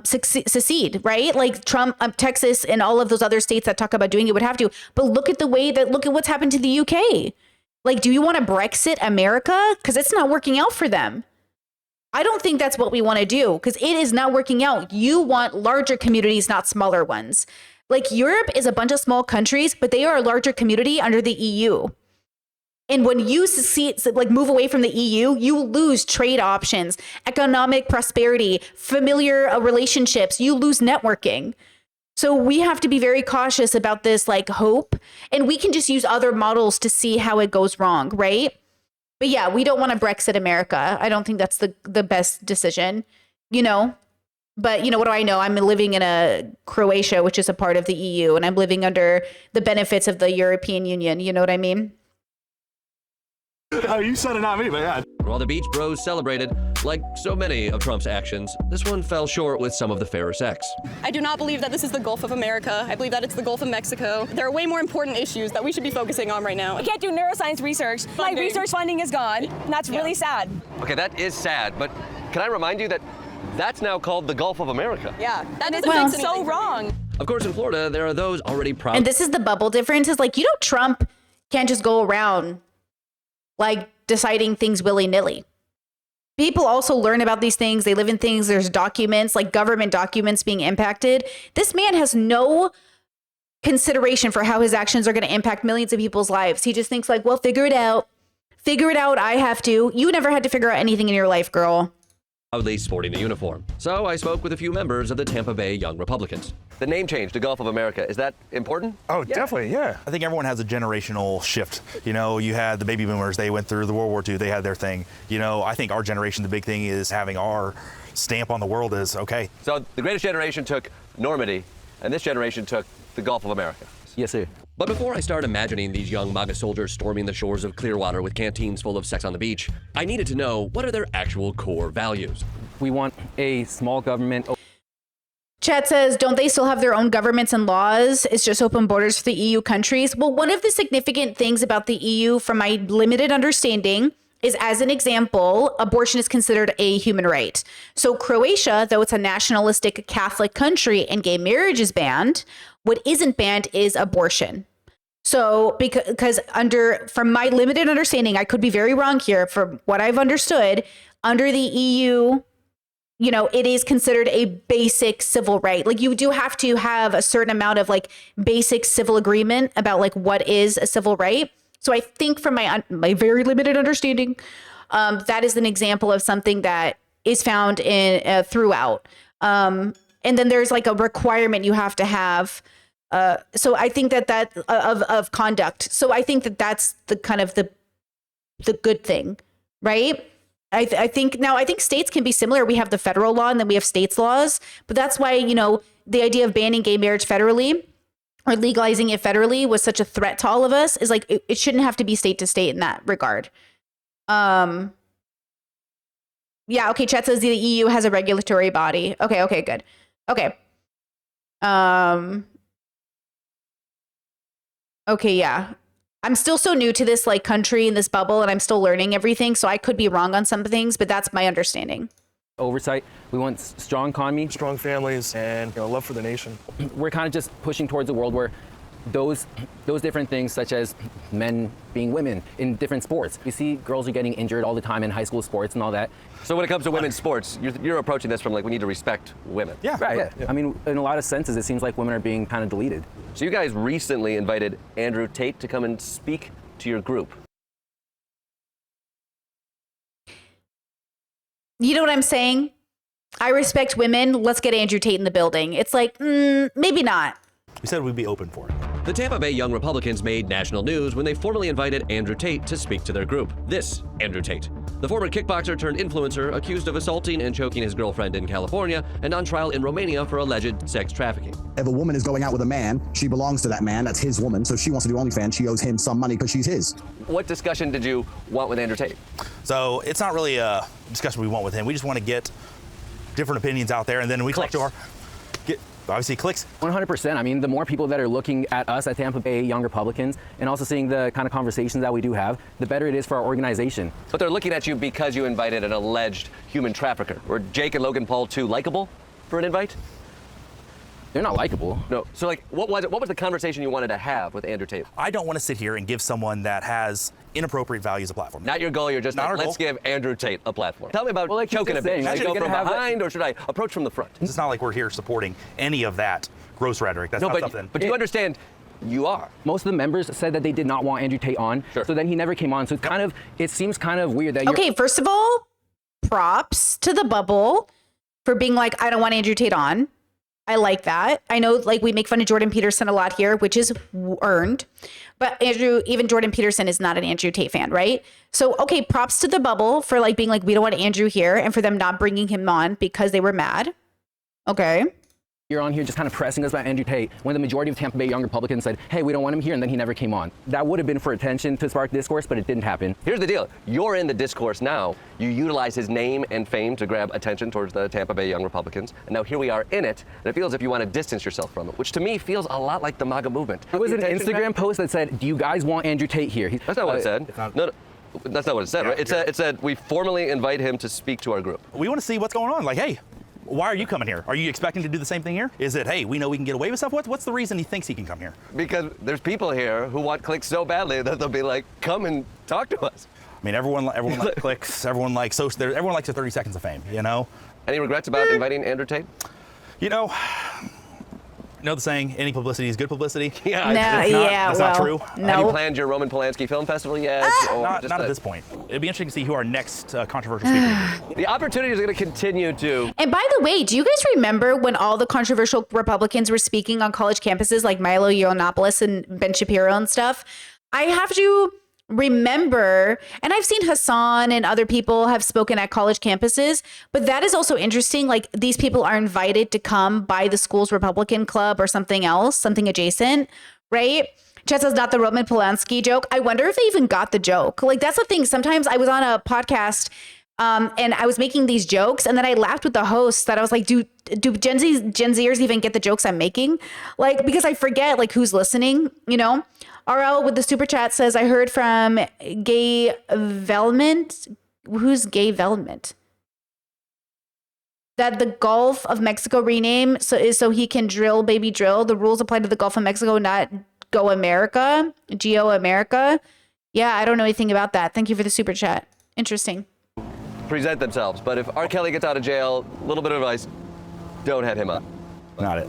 secede, right? Like Trump, Texas, and all of those other states that talk about doing it would have to. But look at what's happened to the UK. Like, do you want to Brexit America? Because it's not working out for them. I don't think that's what we want to do, because it is not working out. You want larger communities, not smaller ones. Like Europe is a bunch of small countries, but they are a larger community under the EU. And when you move away from the EU, you lose trade options, economic prosperity, familiar relationships. You lose networking. So we have to be very cautious about this like hope, and we can just use other models to see how it goes wrong, right? But yeah, we don't want to Brexit America. I don't think that's the best decision, you know? But you know, what do I know? I'm living in a Croatia, which is a part of the EU, and I'm living under the benefits of the European Union. You know what I mean? Oh, you said it, not me, but yeah. While the Beach Bros celebrated, like so many of Trump's actions, this one fell short with some of the fairer sex. I do not believe that this is the Gulf of America. I believe that it's the Gulf of Mexico. There are way more important issues that we should be focusing on right now. I can't do neuroscience research. My research funding is gone, and that's really sad. Okay, that is sad, but can I remind you that that's now called the Gulf of America? Yeah, that is so wrong. Of course, in Florida, there are those already proud. And this is the bubble difference, is like, you know, Trump can't just go around like deciding things willy-nilly. People also learn about these things. They live in things. There's documents, like government documents being impacted. This man has no consideration for how his actions are going to impact millions of people's lives. He just thinks like, well, figure it out. Figure it out. I have to. You never had to figure out anything in your life, girl. Proudly sporting a uniform. So I spoke with a few members of the Tampa Bay Young Republicans. The name change to Gulf of America, is that important? Oh, definitely, yeah. I think everyone has a generational shift. You know, you had the baby boomers, they went through the World War II, they had their thing. You know, I think our generation, the big thing is having our stamp on the world is okay. So the greatest generation took Normandy, and this generation took the Gulf of America. Yes, sir. But before I start imagining these young MAGA soldiers storming the shores of Clearwater with canteens full of sex on the beach, I needed to know, what are their actual core values? We want a small government. Chat says, don't they still have their own governments and laws? It's just open borders for the EU countries. Well, one of the significant things about the EU, from my limited understanding, is, as an example, abortion is considered a human right. So Croatia, though it's a nationalistic Catholic country and gay marriage is banned, what isn't banned is abortion. So because from my limited understanding, I could be very wrong here, from what I've understood, under the EU, you know, it is considered a basic civil right. Like, you do have to have a certain amount of like basic civil agreement about like what is a civil right. So I think from my very limited understanding, that is an example of something that is found in throughout. And then there's like a requirement you have to have. So I think that of conduct. So I think that that's the kind of the good thing, right? I think states can be similar. We have the federal law and then we have states laws, but that's why, the idea of banning gay marriage federally or legalizing it federally was such a threat to all of us, is like, it shouldn't have to be state to state in that regard. Yeah. Okay. Chat says the EU has a regulatory body. Okay. Good. Okay. Okay. Yeah. I'm still so new to this like country and this bubble, and I'm still learning everything. So I could be wrong on some things, but that's my understanding. Oversight. We want strong economy, strong families, and love for the nation. We're kind of just pushing towards a world where those different things, such as men being women in different sports. You see girls are getting injured all the time in high school sports and all that. So when it comes to women's sports, you're approaching this from like, we need to respect women. Yeah, right. Yeah. I mean, in a lot of senses, it seems like women are being kind of deleted. So you guys recently invited Andrew Tate to come and speak to your group. You know what I'm saying? I respect women. Let's get Andrew Tate in the building. It's like, maybe not. We said we'd be open for it. The Tampa Bay Young Republicans made national news when they formally invited Andrew Tate to speak to their group. This Andrew Tate, the former kickboxer turned influencer accused of assaulting and choking his girlfriend in California and on trial in Romania for alleged sex trafficking. If a woman is going out with a man, she belongs to that man. That's his woman. So if she wants to do OnlyFans, she owes him some money because she's his. What discussion did you want with Andrew Tate? So it's not really a discussion we want with him. We just want to get different opinions out there, and then we talk to obviously clicks. 100%. I mean, the more people that are looking at us at Tampa Bay Young Republicans and also seeing the kind of conversations that we do have, the better it is for our organization. But they're looking at you because you invited an alleged human trafficker. Were Jake and Logan Paul too likable for an invite? They're not likable. No. So like, what was the conversation you wanted to have with Andrew Tate? I don't want to sit here and give someone that has inappropriate values a platform. Not your goal. You're just like, let's give Andrew Tate a platform. Tell me about choking a bitch. Should I go from behind or should I approach from the front? It's not like we're here supporting any of that gross rhetoric. That's not something. But you understand, you are. Most of the members said that they did not want Andrew Tate on. Sure. So then he never came on. So it's it seems kind of weird that you're... Okay, first of all, props to the bubble for being like, I don't want Andrew Tate on. I like that. I know like we make fun of Jordan Peterson a lot here, which is earned. But even Jordan Peterson is not an Andrew Tate fan, right? So, okay, props to the bubble for like being like, we don't want Andrew here, and for them not bringing him on because they were mad. Okay. You're on here just kind of pressing us about Andrew Tate when the majority of Tampa Bay Young Republicans said, hey, we don't want him here, and then he never came on. That would have been for attention to spark discourse, but it didn't happen. Here's the deal. You're in the discourse now. You utilize his name and fame to grab attention towards the Tampa Bay Young Republicans. And now here we are in it, and it feels as if you want to distance yourself from it, which to me feels a lot like the MAGA movement. It was an Instagram post that said, do you guys want Andrew Tate here? That's not what it said. No, that's not what it said, right? It said, we formally invite him to speak to our group. We want to see what's going on. Like, hey, why are you coming here? Are you expecting to do the same thing here? Is it, hey, we know we can get away with stuff? What's the reason he thinks he can come here? Because there's people here who want clicks so badly that they'll be like, come and talk to us. I mean, everyone likes clicks. Everyone likes everyone likes the 30 seconds of fame, you know? Any regrets about inviting Andrew Tate? You know the saying, any publicity is good publicity? Yeah, that's not true. No. Have you planned your Roman Polanski Film Festival yet? Not at this point. It'd be interesting to see who our next controversial speaker is. The opportunity is going to continue to... And by the way, do you guys remember when all the controversial Republicans were speaking on college campuses like Milo Yiannopoulos and Ben Shapiro and stuff? I have to remember, and I've seen Hassan and other people have spoken at college campuses, but that is also interesting. Like these people are invited to come by the school's Republican club or something else, something adjacent, right? Chet says not the Roman Polanski joke. I wonder if they even got the joke. Like that's the thing. Sometimes I was on a podcast and I was making these jokes and then I laughed with the host that I was like, do Gen Zers even get the jokes I'm making? Like, because I forget like who's listening, you know? RL with the super chat says, I heard from Gay Velment. Who's Gay Velment? That the Gulf of Mexico rename so he can drill, baby drill. The rules apply to the Gulf of Mexico, not Go America, Geo America. Yeah, I don't know anything about that. Thank you for the super chat. Interesting. Present themselves, but if R. Kelly gets out of jail, a little bit of advice, don't head him up. Not it.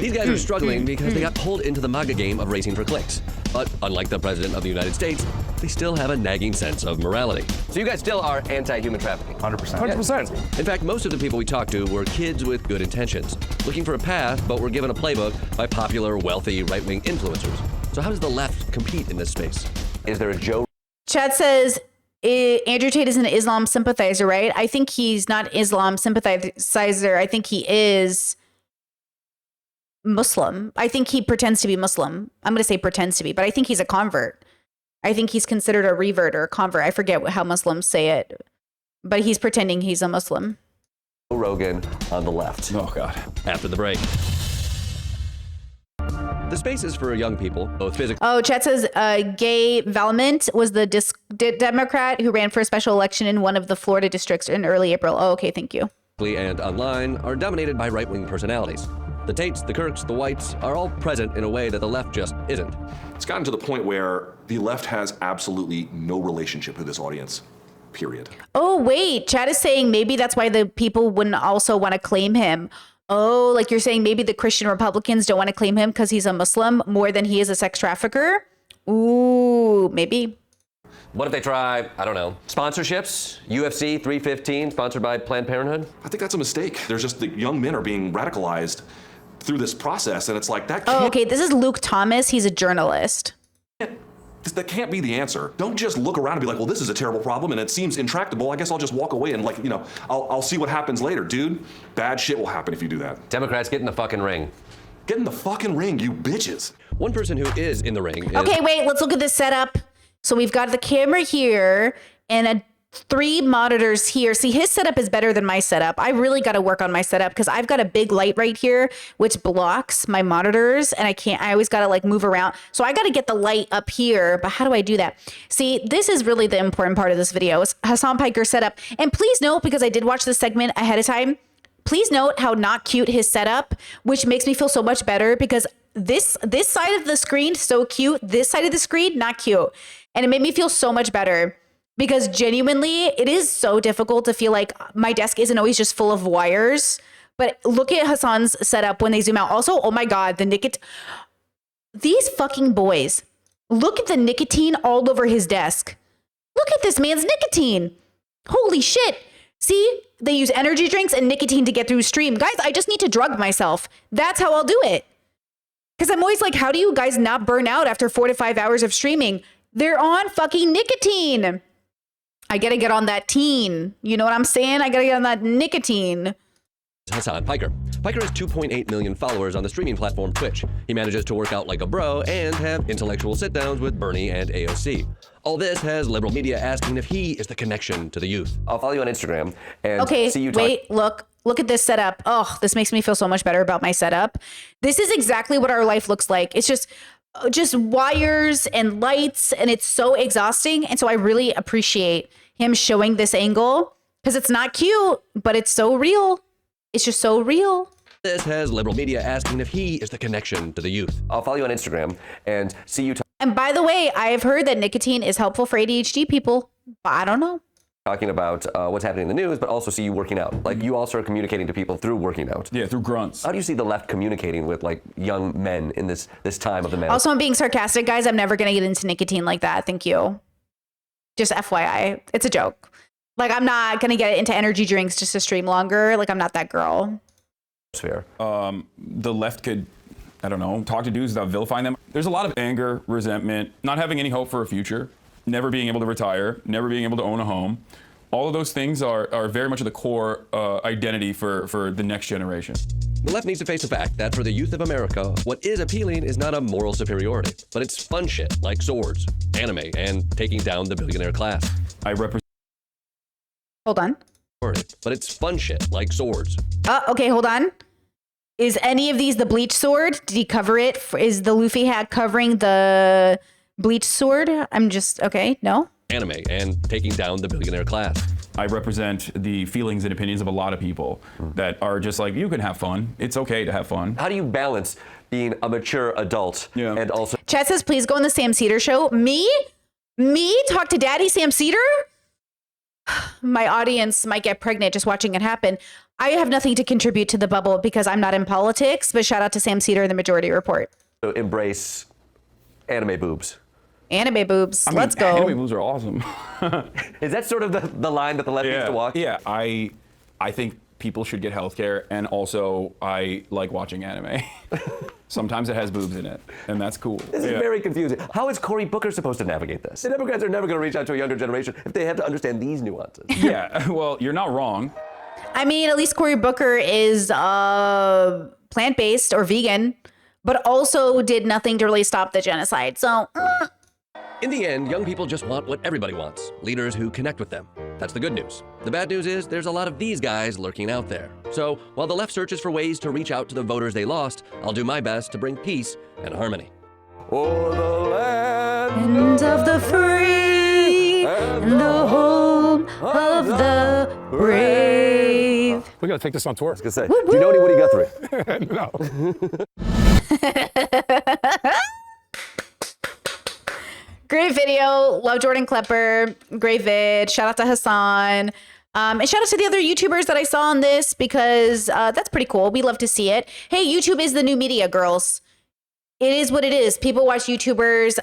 These guys are struggling because they got pulled into the MAGA game of racing for clicks. But unlike the President of the United States, they still have a nagging sense of morality. So you guys still are anti-human trafficking? 100%. 100%. In fact, most of the people we talked to were kids with good intentions, looking for a path, but were given a playbook by popular, wealthy, right-wing influencers. So how does the left compete in this space? Is there a Joe? Chad says, Andrew Tate is an Islam sympathizer, right? I think he's not Islam sympathizer. I think he is Muslim. I think he pretends to be Muslim. I'm going to say pretends to be, but I think he's a convert. I think he's considered a revert or a convert. I forget how Muslims say it, but he's pretending he's a Muslim. Rogan on the left. Oh, God. After the break. The spaces for young people, both physically. Oh, Chet says Gay Valmont was the Democrat who ran for a special election in one of the Florida districts in early April. Oh, okay, thank you. And online are dominated by right-wing personalities. The Tates, the Kirks, the Whites are all present in a way that the left just isn't. It's gotten to the point where the left has absolutely no relationship with this audience, period. Oh, wait. Chad is saying maybe that's why the people wouldn't also want to claim him. Oh, like you're saying maybe the Christian Republicans don't want to claim him because he's a Muslim more than he is a sex trafficker? Ooh, maybe. What if they try, I don't know, sponsorships? UFC 315, sponsored by Planned Parenthood? I think that's a mistake. There's just the young men are being radicalized through this process, and it's like that can't... Oh, okay, this is Luke Thomas. He's a journalist. That can't be the answer. Don't just look around and be like, well, this is a terrible problem and it seems intractable. I guess I'll just walk away and I'll see what happens later. Dude, bad shit will happen if you do that. Democrats, get in the fucking ring. Get in the fucking ring, you bitches. One person who is in the ring is... Okay, wait, let's look at this setup. So we've got the camera here and 3 monitors here. See, his setup is better than my setup. I really got to work on my setup because I've got a big light right here, which blocks my monitors, and I always got to like move around. So I got to get the light up here, but how do I do that? See, this is really the important part of this video is Hasan Piker's setup. And please note, because I did watch this segment ahead of time, please note how not cute his setup, which makes me feel so much better because this side of the screen, so cute. This side of the screen, not cute. And it made me feel so much better. Because genuinely, it is so difficult to feel like my desk isn't always just full of wires. But look at Hasan's setup when they zoom out. Also, oh my God, these fucking boys. Look at the nicotine all over his desk. Look at this man's nicotine. Holy shit. See, they use energy drinks and nicotine to get through stream. Guys, I just need to drug myself. That's how I'll do it. Because I'm always like, how do you guys not burn out after 4 to 5 hours of streaming? They're on fucking nicotine. I gotta get on that teen. You know what I'm saying? I gotta get on that nicotine. Hasan Piker. Piker has 2.8 million followers on the streaming platform Twitch. He manages to work out like a bro and have intellectual sit-downs with Bernie and AOC. All this has liberal media asking if he is the connection to the youth. I'll follow you on Instagram and see you wait, look at this setup. Oh, this makes me feel so much better about my setup. This is exactly what our life looks like. It's just wires and lights, and it's so exhausting. And so I really appreciate him showing this angle because it's not cute, but it's so real. It's just so real. This has liberal media asking if he is the connection to the youth. I'll follow you on Instagram and see you And by the way, I've heard that nicotine is helpful for ADHD people, but I don't know. talking about what's happening in the news, but also see you working out. Like, you also are communicating to people through working out. Yeah, through grunts. How do you see the left communicating with, like, young men in this time of the man? Also, I'm being sarcastic, guys. I'm never going to get into nicotine like that. Thank you. Just FYI. It's a joke. Like, I'm not going to get into energy drinks just to stream longer. Like, I'm not that girl. Fair. The left could, I don't know, talk to dudes without vilifying them. There's a lot of anger, resentment, not having any hope for a future, never being able to retire, never being able to own a home. All of those things are very much at the core identity for the next generation. The left needs to face the fact that for the youth of America, what is appealing is not a moral superiority, but it's fun shit like swords, anime, and taking down the billionaire class. I represent. Hold on. But it's fun shit like swords. Okay, hold on. Is any of these the bleach sword? Did he cover it? Is the Luffy hat covering the bleach sword? I'm just, okay, no? Anime and taking down the billionaire class. I represent the feelings and opinions of a lot of people that are just like, you can have fun. It's okay to have fun. How do you balance being a mature adult and also... Chat says, please go on the Sam Cedar show. Me? Talk to Daddy Sam Cedar? My audience might get pregnant just watching it happen. I have nothing to contribute to the bubble because I'm not in politics, but shout out to Sam Cedar and the Majority Report. So embrace anime boobs. Anime boobs. I mean, let's go. Anime boobs are awesome. Is that sort of the line that the left needs to walk? Yeah, I think people should get healthcare, and also I like watching anime. Sometimes it has boobs in it, and that's cool. This is very confusing. How is Cory Booker supposed to navigate this? The Democrats are never going to reach out to a younger generation if they have to understand these nuances. Yeah, well, you're not wrong. I mean, at least Cory Booker is plant-based or vegan, but also did nothing to really stop the genocide. So, In the end, young people just want what everybody wants, leaders who connect with them. That's the good news. The bad news is there's a lot of these guys lurking out there. So while the left searches for ways to reach out to the voters they lost, I'll do my best to bring peace and harmony. For the land of the free and the home of the brave. We got to take this on tour. I was going to say, do you know any Woody Guthrie? No. Great video. Love Jordan Klepper. Great vid. Shout out to Hassan. And shout out to the other YouTubers that I saw on this because that's pretty cool. We love to see it. Hey, YouTube is the new media, girls. It is what it is. People watch YouTubers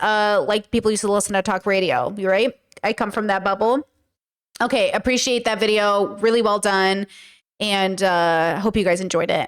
like people used to listen to talk radio, right? I come from that bubble. Okay, appreciate that video. Really well done. And hope you guys enjoyed it.